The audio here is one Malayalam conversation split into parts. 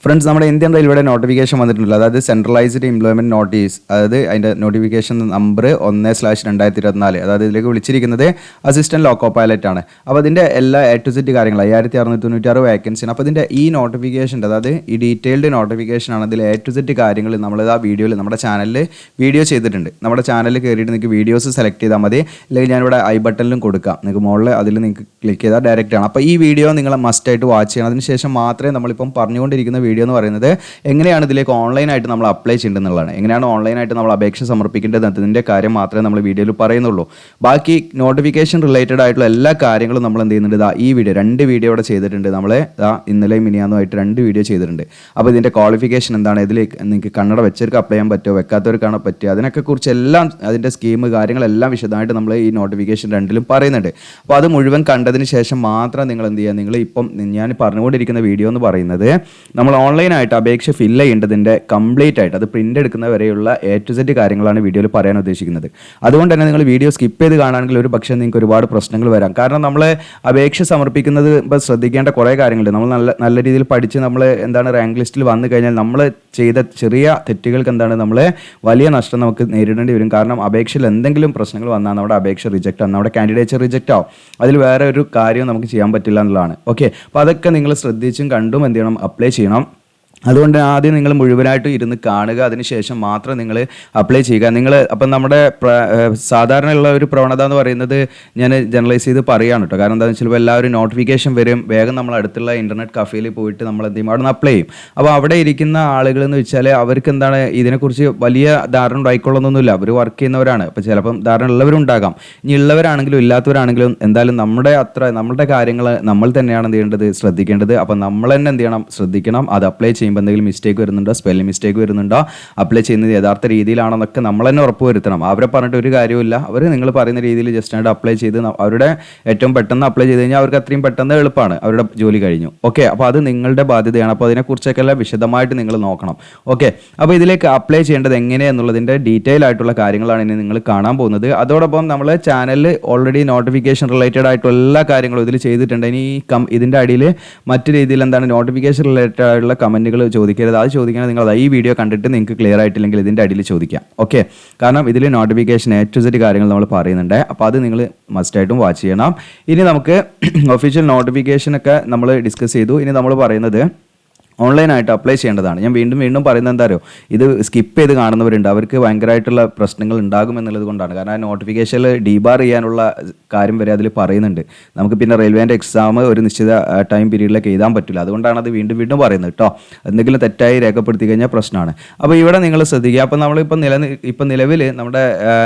ഫ്രണ്ട്സ്, നമ്മുടെ ഇന്ത്യൻ റെയിൽവേയുടെ നോട്ടിഫിക്കേഷൻ വന്നിട്ടുണ്ടല്ലോ, അതായത് സെൻട്രലൈസ്ഡ് എംപ്ലോയ്മെന്റ് നോട്ടീസ്, അതായത് അതിൻ്റെ നോട്ടിഫിക്കേഷൻ നമ്പർ 1/2024, അതായത് ഇതിലേക്ക് വിളിച്ചിരിക്കുന്നത് അസിസ്റ്റന്റ് ലോക്കോ പൈലറ്റ് ആണ്. അപ്പോൾ അതിൻ്റെ എല്ലാ A to Z കാര്യങ്ങൾ 5696 വേക്കൻസിയാണ്. അപ്പോൾ ഇതിൻ്റെ ഈ നോട്ടിഫിക്കേഷൻ്റെ, അതായത് ഈ ഡീറ്റെയിൽഡ് നോട്ടിഫിക്കേഷൻ ആണ്. ഇതിൽ A to Z കാര്യങ്ങൾ നമ്മൾ ആ വീഡിയോയിൽ നമ്മുടെ ചാനലിൽ വീഡിയോ ചെയ്തിട്ടുണ്ട്. നമ്മുടെ ചാനലിൽ കയറിയിട്ട് നിങ്ങൾക്ക് വീഡിയോസ് സെലക്ട് ചെയ്താൽ മതി, അല്ലെങ്കിൽ ഞാനിവിടെ ഐ ബട്ടണിലും കൊടുക്കാം, നിങ്ങൾക്ക് മുകളിൽ അതിൽ നിങ്ങൾക്ക് ക്ലിക്ക് ചെയ്താൽ ഡയറക്റ്റ് ആണ്. അപ്പോൾ ഈ വീഡിയോ നിങ്ങൾ മസ്റ്റായിട്ട് വാച്ച് ചെയ്യണം. അതിനുശേഷം മാത്രമേ നമ്മളിപ്പം പറഞ്ഞുകൊണ്ടിരിക്കുന്ന വീഡിയോ എന്ന് പറയുന്നത് എങ്ങനെയാണ് ഇതിലേക്ക് ഓൺലൈനായിട്ട് നമ്മൾ അപ്ലൈ ചെയ്യേണ്ടതെന്നുള്ളതാണ്. എങ്ങനെയാണ് ഓൺലൈനായിട്ട് നമ്മൾ അപേക്ഷ സമർപ്പിക്കേണ്ടത് എന്നതിൻ്റെ കാര്യം മാത്രമേ നമ്മൾ വീഡിയോയിൽ പറയുന്നുള്ളൂ. ബാക്കി നോട്ടിഫിക്കേഷൻ റിലേറ്റഡ് ആയിട്ടുള്ള എല്ലാ കാര്യങ്ങളും നമ്മൾ എന്ത് ചെയ്യുന്നുണ്ട്, ഈ വീഡിയോ 2 വീഡിയോ ഇവിടെ ചെയ്തിട്ടുണ്ട്. നമ്മൾ ഇന്നലെയും മിനിയാന്നുമായിട്ട് 2 വീഡിയോ ചെയ്തിട്ടുണ്ട്. അപ്പോൾ ഇതിൻ്റെ ക്വാളിഫിക്കേഷൻ എന്താണ്, ഇതിലേക്ക് നിങ്ങൾക്ക് കന്നഡ വെച്ചവർക്ക് അപ്ലൈ ചെയ്യാൻ പറ്റുമോ, വെക്കാത്തവർക്കാണ് പറ്റുക, അതിനൊക്കെ കുറിച്ചെല്ലാം അതിൻ്റെ സ്കീം കാര്യങ്ങളെല്ലാം വിശദമായിട്ട് നമ്മൾ ഈ നോട്ടിഫിക്കേഷൻ 2ലും പറയുന്നുണ്ട്. അപ്പോൾ അത് മുഴുവൻ കണ്ടതിന് ശേഷം മാത്രം നിങ്ങൾ എന്ത് ചെയ്യുക, നിങ്ങൾ ഇപ്പം ഞാൻ പറഞ്ഞുകൊണ്ടിരിക്കുന്ന വീഡിയോ എന്ന് പറയുന്നത് നമ്മൾ ഓൺലൈനായിട്ട് അപേക്ഷ ഫില്ല് ചെയ്യേണ്ടതിൻ്റെ കംപ്ലീറ്റ് ആയിട്ട് അത് പ്രിൻ്റ് എടുക്കുന്ന വരെയുള്ള A to Z കാര്യങ്ങളാണ് വീഡിയോയിൽ പറയാൻ ഉദ്ദേശിക്കുന്നത്. അതുകൊണ്ട് തന്നെ നിങ്ങൾ വീഡിയോ സ്കിപ്പ് ചെയ്ത് കാണുകയാണെങ്കിൽ ഒരു പക്ഷേ നിങ്ങൾക്ക് ഒരുപാട് പ്രശ്നങ്ങൾ വരാം. കാരണം നമ്മൾ അപേക്ഷ സമർപ്പിക്കുന്നത് ഇപ്പോൾ ശ്രദ്ധിക്കേണ്ട കുറേ കാര്യങ്ങളുണ്ട്. നമ്മൾ നല്ല രീതിയിൽ പഠിച്ച് നമ്മൾ റാങ്ക് ലിസ്റ്റിൽ വന്നു കഴിഞ്ഞാൽ നമ്മൾ ചെയ്ത ചെറിയ തെറ്റുകൾക്ക് നമ്മൾ വലിയ നഷ്ടം നമുക്ക് നേരിടേണ്ടി വരും. കാരണം അപേക്ഷയിൽ എന്തെങ്കിലും പ്രശ്നങ്ങൾ വന്നാൽ നമ്മുടെ അപേക്ഷ റിജക്റ്റ് ആണ്, നമ്മുടെ കാൻഡിഡേറ്റ് റിജക്റ്റ് ആവും. അതിൽ വേറെ ഒരു കാര്യം നമുക്ക് ചെയ്യാൻ പറ്റില്ല എന്നുള്ളതാണ്. ഓക്കെ, അപ്പോൾ അതൊക്കെ നിങ്ങൾ ശ്രദ്ധിച്ചും കണ്ടും എന്ത് ചെയ്യണം, അപ്ലൈ ചെയ്യണം. അതുകൊണ്ട് ആദ്യം നിങ്ങൾ മുഴുവനായിട്ട് ഇരുന്ന് കാണുക, അതിനുശേഷം മാത്രം നിങ്ങൾ അപ്ലൈ ചെയ്യുക. അപ്പം നമ്മുടെ സാധാരണയുള്ള ഒരു പ്രവണത എന്ന് പറയുന്നത് ഞാൻ ജനറലൈസ് ചെയ്ത് പറയുകയാണ് കേട്ടോ. കാരണം എന്താണെന്ന് വെച്ചാൽ എല്ലാവരും നോട്ടിഫിക്കേഷൻ വരും, വേഗം നമ്മൾ അടുത്തുള്ള ഇൻ്റർനെറ്റ് കഫേയിൽ പോയിട്ട് നമ്മൾ എന്ത് ചെയ്യും, അവിടെ നിന്ന് അപ്ലൈ ചെയ്യും. അപ്പോൾ അവിടെ ഇരിക്കുന്ന ആളുകൾ എന്ന് വെച്ചാൽ അവർക്ക് ഇതിനെക്കുറിച്ച് വലിയ ധാരണ ഉണ്ടായിക്കൊള്ളുന്നൊന്നുമില്ല. അവർ വർക്ക് ചെയ്യുന്നവരാണ്. അപ്പോൾ ചിലപ്പം ധാരണ ഉള്ളവരുണ്ടാകാം. ഇനി ഉള്ളവരാണെങ്കിലും ഇല്ലാത്തവരാണെങ്കിലും എന്തായാലും നമ്മുടെ കാര്യങ്ങൾ നമ്മൾ തന്നെയാണ് എന്ത് ചെയ്യേണ്ടത്, ശ്രദ്ധിക്കേണ്ടത്. അപ്പം നമ്മൾ തന്നെ എന്ത് ചെയ്യണം, ശ്രദ്ധിക്കണം. അത് അപ്ലൈ ചെയ്യുമ്പോൾ എന്തെങ്കിലും മിസ്റ്റേക്ക് വരുന്നുണ്ടോ, സ്പെല്ലിംഗ് മിസ്റ്റേക്ക് വരുന്നുണ്ടോ, അപ്ലൈ ചെയ്യുന്നത് യഥാർത്ഥ രീതിയിലാണെന്നൊക്കെ നമ്മൾ തന്നെ ഉറപ്പ് വരുത്തണം. അവരെ പറഞ്ഞിട്ട് ഒരു കാര്യമില്ല. അവർ നിങ്ങൾ പറയുന്ന രീതിയിൽ ജസ്റ്റ് ആയിട്ട് അപ്ലൈ ചെയ്ത് അവരുടെ ഏറ്റവും പെട്ടെന്ന് അപ്ലൈ ചെയ്ത് കഴിഞ്ഞാൽ അവർക്ക് അത്രയും പെട്ടെന്ന് എളുപ്പമാണ്, അവരുടെ ജോലി കഴിഞ്ഞു. ഓക്കെ, അപ്പോൾ അത് നിങ്ങളുടെ ബാധ്യതയാണ്. അപ്പോൾ അതിനെക്കുറിച്ചൊക്കെ വിശദമായിട്ട് നിങ്ങൾ നോക്കണം. ഓക്കെ, അപ്പോൾ ഇതിലേക്ക് അപ്ലൈ ചെയ്യേണ്ടത് എങ്ങനെയെന്നുള്ളതിൻ്റെ ഡീറ്റെയിൽ ആയിട്ടുള്ള കാര്യങ്ങളാണ് ഇനി നിങ്ങൾ കാണാൻ പോകുന്നത്. അതോടൊപ്പം നമ്മൾ ചാനലിൽ ഓൾറെഡി നോട്ടിഫിക്കേഷൻ റിലേറ്റഡ് ആയിട്ടുള്ള എല്ലാ കാര്യങ്ങളും ഇതിൽ ചെയ്തിട്ടുണ്ട്. ഇനി ഇതിൻ്റെ അടിയിൽ മറ്റു രീതിയിൽ നോട്ടിഫിക്കേഷൻ റിലേറ്റഡ് ആയിട്ടുള്ള കമൻറ്റുകൾ ചോദിക്കരുത്. അത് ചോദിക്കണമെങ്കിൽ നിങ്ങൾ ഈ വീഡിയോ കണ്ടിട്ട് നിങ്ങൾക്ക് ക്ലിയർ ആയിട്ടില്ലെങ്കിൽ ഇതിൻ്റെ അടിയിൽ ചോദിക്കാം. ഓക്കെ, കാരണം ഇതിൽ നോട്ടിഫിക്കേഷൻ A to Z കാര്യങ്ങൾ നമ്മൾ പറയുന്നുണ്ട്. അപ്പോൾ അത് നിങ്ങൾ മസ്റ്റായിട്ടും വാച്ച് ചെയ്യണം. ഇനി നമുക്ക് ഒഫീഷ്യൽ നോട്ടിഫിക്കേഷനൊക്കെ നമ്മൾ ഡിസ്കസ് ചെയ്തു. ഇനി നമ്മൾ പറയുന്നത് ഓൺലൈനായിട്ട് അപ്ലൈ ചെയ്യേണ്ടതാണ്. ഞാൻ വീണ്ടും പറയുന്നത് എന്താ അറിയോ, ഇത് സ്കിപ്പ് ചെയ്ത് കാണുന്നവരുണ്ട്, അവർക്ക് ഭയങ്കരമായിട്ടുള്ള പ്രശ്നങ്ങൾ ഉണ്ടാകും എന്നുള്ളത് കൊണ്ടാണ്. കാരണം നോട്ടിഫിക്കേഷനിൽ ഡീബാർ ചെയ്യാനുള്ള കാര്യം വരെ അതിൽ പറയുന്നുണ്ട്. നമുക്ക് പിന്നെ റെയിൽവേൻ്റെ എക്സാം ഒരു നിശ്ചിത ടൈം പീരീഡിലേക്ക് എഴുതാൻ പറ്റില്ല. അതുകൊണ്ടാണ് അത് വീണ്ടും പറയുന്നത് കേട്ടോ. എന്തെങ്കിലും തെറ്റായി രേഖപ്പെടുത്തി കഴിഞ്ഞാൽ പ്രശ്നമാണ്. അപ്പോൾ ഇവിടെ നിങ്ങൾ ശ്രദ്ധിക്കുക. അപ്പോൾ നമ്മളിപ്പോൾ നിലവിൽ നമ്മുടെ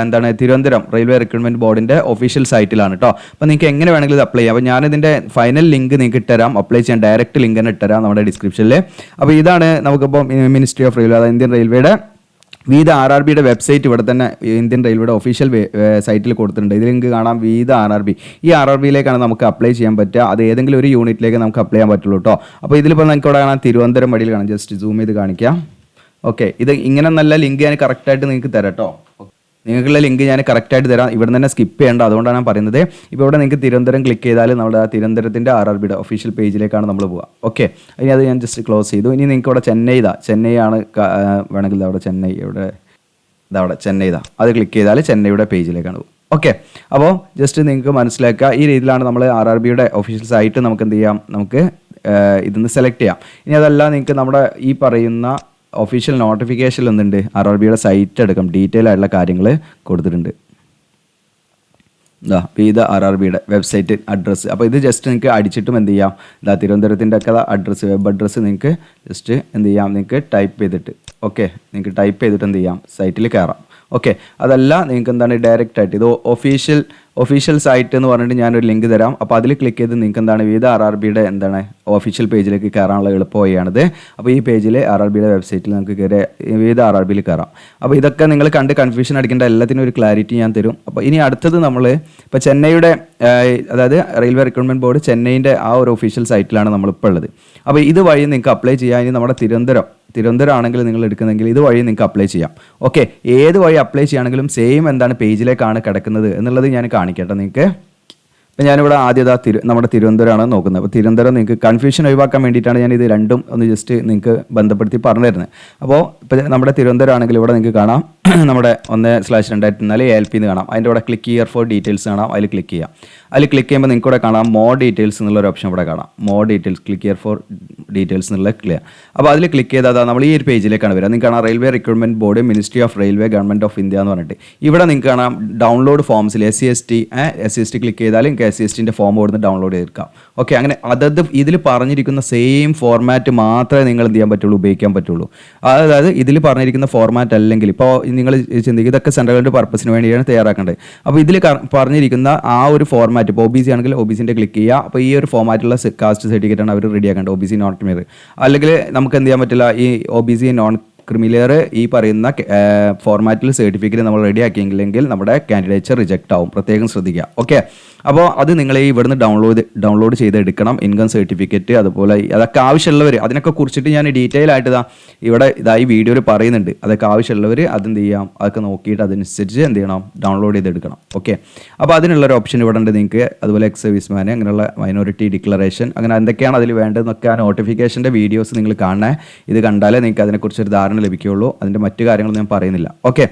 തിരുവനന്തപുരം റെയിൽവേ റിക്രൂട്ട്മെൻറ്റ് ബോർഡിൻ്റെ ഒഫീഷ്യൽ സൈറ്റിലാണ് കേട്ടോ. അപ്പോൾ നിങ്ങൾക്ക് എങ്ങനെ വേണമെങ്കിലും ഇത് അപ്ലൈ ചെയ്യാം. അപ്പോൾ ഞാനിതിൻ്റെ ഫൈനൽ ലിങ്ക് നിങ്ങൾക്ക് ഇട്ടുതരാം, അപ്ലൈ ചെയ്യാൻ ഡയറക്റ്റ് ലിങ്ക് തന്നെ ഇട്ടുതരാം നമ്മുടെ ഡിസ്ക്രിപ്ഷനിൽ. അപ്പോൾ ഇതാണ് നമുക്കിപ്പോൾ മിനിസ്ട്രി ഓഫ് റെയിൽവേ, അതായത് ഇന്ത്യൻ റെയിൽവേയുടെ വിവിധ RRBയുടെ വെബ്സൈറ്റ് ഇവിടെ തന്നെ ഇന്ത്യൻ റെയിൽവേയുടെ ഒഫീഷ്യൽ സൈറ്റിൽ കൊടുത്തിട്ടുണ്ട്. ഇതിൽ നിങ്ങൾക്ക് കാണാം വിവിധ RRB. ഈ RRBയിലേക്കാണ് നമുക്ക് അപ്ലൈ ചെയ്യാൻ പറ്റുക. അത് ഏതെങ്കിലും ഒരു യൂണിറ്റിലേക്ക് നമുക്ക് അപ്ലൈ ചെയ്യാൻ പറ്റുള്ളൂ കേട്ടോ. അപ്പോൾ ഇതിലിപ്പോൾ നമുക്ക് ഇവിടെ കാണാം തിരുവനന്തപുരം വഴിയിൽ കാണാം. ജസ്റ്റ് സൂം ചെയ്ത് കാണിക്കാം. ഓക്കെ, ഇത് ഇങ്ങനെ നല്ല ലിങ്ക് ഞാൻ കറക്റ്റായിട്ട് നിങ്ങൾക്ക് തരാം കേട്ടോ. നിങ്ങൾക്കുള്ള ലിങ്ക് ഞാൻ കറക്റ്റായിട്ട് തരാം. ഇവിടെ തന്നെ സ്കിപ്പ് ചെയ്യേണ്ട, അതുകൊണ്ടാണ് ഞാൻ പറയുന്നത്. ഇപ്പോൾ ഇവിടെ നിങ്ങൾക്ക് തിരുവനന്തപുരം ക്ലിക്ക് ചെയ്താൽ നമ്മുടെ തിരുവനന്തപുരത്തിൻ്റെ RRBയുടെ ഒഫീഷ്യൽ പേജിലേക്കാണ് നമ്മൾ പോവുക. ഓക്കെ, ഇനി അത് ഞാൻ ജസ്റ്റ് ക്ലോസ് ചെയ്തു. ഇനി നിങ്ങൾക്ക് ഇവിടെ ചെന്നൈ ആണ് വേണമെങ്കിൽ അവിടെ ചെന്നൈ അത് ക്ലിക്ക് ചെയ്താൽ ചെന്നൈയുടെ പേജിലേക്കാണ് പോകും. ഓക്കെ, അപ്പോൾ ജസ്റ്റ് നിങ്ങൾക്ക് മനസ്സിലാക്കുക, ഈ രീതിയിലാണ് നമ്മൾ RRBയുടെ ഒഫീഷ്യൽ സൈറ്റ് നമുക്ക് എന്ത് ചെയ്യാം, നമുക്ക് ഇതൊന്ന് സെലക്ട് ചെയ്യാം. ഇനി അതല്ല, നിങ്ങൾക്ക് നമ്മുടെ ഈ പറയുന്ന ഒഫീഷ്യൽ നോട്ടിഫിക്കേഷനിൽ എന്തുണ്ട്, RRBയുടെ സൈറ്റ് അടക്കം ഡീറ്റെയിൽ ആയിട്ടുള്ള കാര്യങ്ങൾ കൊടുത്തിട്ടുണ്ട്. ഇത് RRBയുടെ വെബ്സൈറ്റ് അഡ്രസ്സ്. അപ്പോൾ ഇത് ജസ്റ്റ് നിങ്ങൾക്ക് അടിച്ചിട്ടും എന്ത് ചെയ്യാം, തിരുവനന്തപുരത്തിൻ്റെ ഒക്കെ അഡ്രസ്സ്, വെബ് അഡ്രസ്സ് നിങ്ങൾക്ക് ജസ്റ്റ് എന്ത് ചെയ്യാം, നിങ്ങൾക്ക് ടൈപ്പ് ചെയ്തിട്ട് നിങ്ങൾക്ക് ടൈപ്പ് ചെയ്തിട്ട് എന്ത് ചെയ്യാം, സൈറ്റിൽ കയറാം. ഓക്കെ, അതല്ല നിങ്ങൾക്ക് ഡയറക്റ്റ് ആയിട്ട് ഇത് ഒഫീഷ്യൽ സൈറ്റ് എന്ന് പറഞ്ഞിട്ട് ഞാനൊരു ലിങ്ക് തരാം. അപ്പോൾ അതിൽ ക്ലിക്ക് ചെയ്ത് നിങ്ങൾക്ക് വിവിധ RRBയുടെ ഒഫീഷ്യൽ പേജിലേക്ക് കയറാനുള്ള എളുപ്പ വഴിയാണിത്. അപ്പോൾ ഈ പേജിൽ RRBയുടെ വെബ്സൈറ്റിൽ നമുക്ക് കയറി വിവിധ RRBയിൽ കയറാം. അപ്പോൾ ഇതൊക്കെ നിങ്ങൾ കണ്ട് കൺഫ്യൂഷൻ അടിക്കേണ്ട, എല്ലാത്തിനും ഒരു ക്ലാരിറ്റി ഞാൻ തരും. അപ്പോൾ ഇനി അടുത്തത് നമ്മൾ ഇപ്പോൾ ചെന്നൈയുടെ, അതായത് റെയിൽവേ റിക്രൂട്ട്മെൻറ്റ് ബോർഡ് ചെന്നൈൻ്റെ ആ ഒരു ഒഫീഷ്യൽ സൈറ്റിലാണ് നമ്മളിപ്പോൾ ഉള്ളത്. അപ്പോൾ ഇത് വഴി നിങ്ങൾക്ക് അപ്ലൈ ചെയ്യാൻ, ഇനി നമ്മുടെ തിരുവനന്തപുരം ആണെങ്കിൽ നിങ്ങൾ എടുക്കുന്നെങ്കിൽ ഇത് വഴി നിങ്ങൾക്ക് അപ്ലൈ ചെയ്യാം. ഓക്കെ, ഏത് വഴി അപ്ലൈ ചെയ്യുകയാണെങ്കിലും സെയിം പേജിലേക്കാണ് കിടക്കുന്നത് എന്നുള്ളത് ഞാൻ കാണിക്കട്ടെ നിങ്ങൾക്ക്. അപ്പോൾ ഞാനിവിടെ ആദ്യം നമ്മുടെ തിരുവനന്തപുരമാണ് നോക്കുന്നത്. അപ്പോൾ തിരുവനന്തപുരം നിങ്ങൾക്ക് കൺഫ്യൂഷൻ ഒഴിവാക്കാൻ വേണ്ടിയിട്ടാണ് ഞാൻ ഇത് രണ്ടും ഒന്ന് ജസ്റ്റ് നിങ്ങൾക്ക് ബന്ധപ്പെടുത്തി പറഞ്ഞു തരുന്നത്. അപ്പോൾ ഇപ്പോൾ നമ്മുടെ തിരുവനന്തപുരം ആണെങ്കിൽ ഇവിടെ നിങ്ങൾക്ക് കാണാം നമ്മുടെ 1/2024 ALP എന്ന് കാണാം. അതിൻ്റെ ഇവിടെ ക്ലിക്ക് ഹിയർ ഫോർ ഡീറ്റെയിൽസ് കാണാം. അതിൽ ക്ലിക്ക് ചെയ്യാം. അതിൽ ക്ലിക്ക് ചെയ്യുമ്പോൾ നിങ്ങൾക്ക് ഇവിടെ കാണാം മോർ ഡീറ്റെയിൽസ് എന്നുള്ളൊരു ഓപ്ഷൻ ഇവിടെ കാണാം. More details click here for details എന്നുള്ള ക്ലിയർ. അപ്പോൾ അതിൽ ക്ലിക്ക് ചെയ്താൽ നമ്മൾ ഈ ഒരു പേജിലേക്കാണ് വരിക. നിങ്ങൾക്ക് കാണാം railway recruitment board, ministry of railway, government of India എന്ന് പറഞ്ഞിട്ട് ഇവിടെ നിങ്ങൾക്ക് കാണാം ഡൗൺലോഡ് ഫോംസിൽ SC/ST ക്ലിക്ക് ചെയ്താൽ നിങ്ങൾക്ക് SC/STൻ്റെ ഫോം ഇവിടുന്ന് ഡൗൺലോഡ് ചെയ്തെടുക്കാം. ഓക്കെ, അങ്ങനെ അതത് ഇതിൽ പറഞ്ഞിരിക്കുന്ന സെയിം ഫോർമാറ്റ് മാത്രമേ നിങ്ങൾ എന്ത് ചെയ്യാൻ പറ്റുള്ളൂ, ഉപയോഗിക്കാൻ പറ്റുള്ളൂ. അതായത് ഇതിൽ പറഞ്ഞിരിക്കുന്ന ഫോർമാറ്റ് അല്ലെങ്കിൽ ഇപ്പോൾ നിങ്ങൾ ചിന്തിക്കുക ഇതൊക്കെ സെൻട്രൽ ഗവൺമെൻറ് പർപ്പസിന് വേണ്ടിയാണ് തയ്യാറാക്കേണ്ടത്. അപ്പോൾ ഇതിൽ പറഞ്ഞിരിക്കുന്ന ആ ഒരു ഫോർമാറ്റ് ഇപ്പോൾ OBC ആണെങ്കിൽ OBCൻ്റെ ക്ലിക്ക് ചെയ്യുക. അപ്പോൾ ഈ ഒരു ഫോർമാറ്റുള്ള കാസ്റ്റ് സർട്ടിഫിക്കറ്റ് ആണ് അവർ റെഡിയാക്കേണ്ടത്. OBC നോൺ ക്രിമിനൽ അല്ലെങ്കിൽ നമുക്ക് എന്ത് ചെയ്യാൻ പറ്റില്ല, ഈ OBC നോൺ ക്രിമിനൽ ഈ പറയുന്ന ഫോർമാറ്റിൽ സർട്ടിഫിക്കറ്റ് നമ്മൾ റെഡിയാക്കിയെങ്കിൽ നമ്മുടെ കാൻഡിഡേച്ചർ റിജക്റ്റ് ആവും. പ്രത്യേകം ശ്രദ്ധിക്കുക. ഓക്കെ, അപ്പോൾ അത് നിങ്ങൾ ഈ ഇവിടുന്ന് ഡൗൺലോഡ് ചെയ്തെടുക്കണം. ഇൻകം സർട്ടിഫിക്കറ്റ് അതുപോലെ അതൊക്കെ ആവശ്യമുള്ളവർ അതിനൊക്കെ കുറിച്ചിട്ട് ഞാൻ ഡീറ്റെയിൽ ആയിട്ട് ഈ വീഡിയോയിൽ പറയുന്നുണ്ട്. അതൊക്കെ ആവശ്യമുള്ളവർ അതെന്ത് ചെയ്യാം, അതൊക്കെ നോക്കിയിട്ട് അതനുസരിച്ച് എന്ത് ചെയ്യണം, ഡൗൺലോഡ് ചെയ്തെടുക്കണം. ഓക്കെ, അപ്പോൾ അതിനുള്ളൊരു ഓപ്ഷൻ ഇവിടെ ഉണ്ട് നിങ്ങൾക്ക്. അതുപോലെ എക്സ് സർവീസ്മാൻ, അങ്ങനെയുള്ള മൈനോറിറ്റി ഡിക്ലറേഷൻ, അങ്ങനെ എന്തൊക്കെയാണ് അതിൽ വേണ്ടതെന്നൊക്കെ ആ നോട്ടിഫിക്കേഷൻ്റെ വീഡിയോസ് നിങ്ങൾ കാണണേ. ഇത് കണ്ടാലേ നിങ്ങൾക്ക് അതിനെക്കുറിച്ചൊരു ധാരണ ലഭിക്കുകയുള്ളൂ. അതിൻ്റെ മറ്റു കാര്യങ്ങളൊന്നും ഞാൻ പറയുന്നില്ല. ഓക്കെ,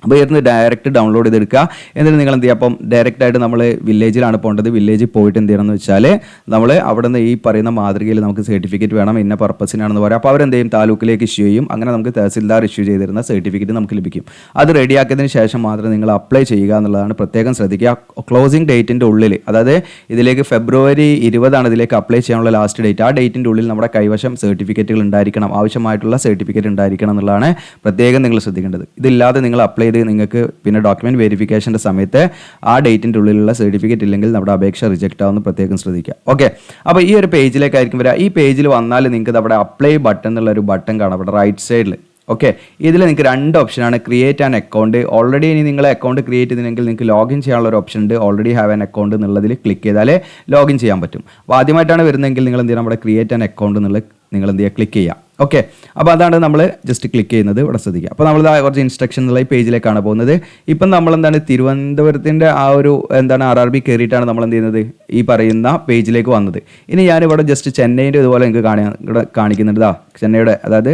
അപ്പോൾ ഇരുന്ന് ഡയറക്റ്റ് ഡൗൺലോഡ് ചെയ്തെടുക്കുക. എന്നിട്ട് നിങ്ങൾ എന്ത് ചെയ്യുക, അപ്പം ഡയറക്റ്റായിട്ട് നമ്മൾ വില്ലേജിലാണ് പോകേണ്ടത്. വില്ലേജിൽ പോയിട്ട് എന്ത് ചെയ്യണമെന്ന് വെച്ചാൽ നമ്മൾ അവിടെ നിന്ന് ഈ പറയുന്ന മാതൃകയിൽ നമുക്ക് സർട്ടിഫിക്കറ്റ് വേണം, ഇന്ന പർപ്പസിനാണെന്ന് പറയാം. അപ്പോൾ അവരെന്ത് ചെയ്യും, താലൂക്കിലേക്ക് ഇഷ്യൂ ചെയ്യും. അങ്ങനെ നമുക്ക് തഹസിൽദാർ ഇഷ്യൂ ചെയ്തിരുന്ന സർട്ടിഫിക്കറ്റ് നമുക്ക് ലഭിക്കും. അത് റെഡിയാക്കിയതിന് ശേഷം മാത്രം നിങ്ങൾ അപ്ലൈ ചെയ്യുക എന്നുള്ളതാണ്. പ്രത്യേകം ശ്രദ്ധിക്കുക. ക്ലോസിംഗ് ഡേറ്റിൻ്റെ ഉള്ളിൽ, അതായത് ഇതിലേക്ക് February 20 ഇതിലേക്ക് അപ്ലൈ ചെയ്യാനുള്ള ലാസ്റ്റ് ഡേറ്റ്. ആ ഡേറ്റിൻ്റെ ഉള്ളിൽ നമ്മുടെ കൈവശം സർട്ടിഫിക്കറ്റുകൾ ഉണ്ടായിരിക്കണം, ആവശ്യമായിട്ടുള്ള സർട്ടിഫിക്കറ്റ് ഉണ്ടായിരിക്കണം എന്നുള്ളതാണ് പ്രത്യേകം നിങ്ങൾ ശ്രദ്ധിക്കേണ്ടത്. ഇതില്ലാതെ നിങ്ങൾ അപ്ലൈ ചെയ്ത് നിങ്ങൾക്ക് പിന്നെ ഡോക്യുമെന്റ് വെരിഫിക്കേഷൻ്റെ സമയത്ത് ആ ഡേറ്റിൻ്റെ ഉള്ളിലുള്ള സർട്ടിഫിക്കറ്റ് ഇല്ലെങ്കിൽ നമ്മുടെ അപേക്ഷ റിജക്റ്റ് ആവുമെന്ന് പ്രത്യേകം ശ്രദ്ധിക്കുക. ഓക്കെ, അപ്പോൾ ഈ ഒരു പേജിലേക്കായിരിക്കും വരിക. ഈ പേജിൽ വന്നാൽ നിങ്ങൾക്ക് അവിടെ അപ്ലൈ ബട്ടൺ എന്നുള്ളൊരു ബട്ടൺ കാണാം അവിടെ റൈറ്റ് സൈഡിൽ. ഓക്കെ, ഇതിൽ നിങ്ങൾക്ക് രണ്ട് ഓപ്ഷനാണ്. Create an account. ഓൾറെഡി ഇനി നിങ്ങൾ അക്കൗണ്ട് ക്രിയേറ്റ് ചെയ്തില്ലെങ്കിൽ നിങ്ങൾക്ക് ലോഗിൻ ചെയ്യാനുള്ള ഒരു ഓപ്ഷൻ ഉണ്ട്. ഓൾറെഡി ഹാവ് ആൻ അക്കൗണ്ട് എന്നുള്ളതിൽ ക്ലിക്ക് ചെയ്താലേ ലോഗിൻ ചെയ്യാൻ പറ്റും. അപ്പോൾ ആദ്യമായിട്ടാണ് വരുന്നതെങ്കിൽ നിങ്ങൾ എന്ത് ചെയ്യണം, നമ്മുടെ ക്രിയേറ്റ് ആൻ അക്കൗണ്ട് എന്നുള്ള നിങ്ങൾ എന്ത് ചെയ്യുക, ക്ലിക്ക് ചെയ്യുക. ഓക്കെ, അപ്പോൾ അതാണ് നമ്മൾ ജസ്റ്റ് ക്ലിക്ക് ചെയ്യുന്നത്. ഇവിടെ ശ്രദ്ധിക്കുക. അപ്പോൾ നമ്മൾ കുറച്ച് ഇൻസ്ട്രക്ഷൻ എന്നുള്ള ഈ പേജിലേക്കാണ് പോകുന്നത്. ഇപ്പം നമ്മൾ എന്താണ് തിരുവനന്തപുരത്തിൻ്റെ ആ ഒരു RRB കയറിയിട്ടാണ് നമ്മൾ എന്ത് ചെയ്യുന്നത്, ഈ പറയുന്ന പേജിലേക്ക് വന്നത്. ഇനി ഞാനിവിടെ ജസ്റ്റ് ചെന്നൈൻ്റെ ഇതുപോലെ നിങ്ങൾക്ക് ഇവിടെ കാണിക്കുന്നുണ്ട്. ചെന്നൈയുടെ, അതായത്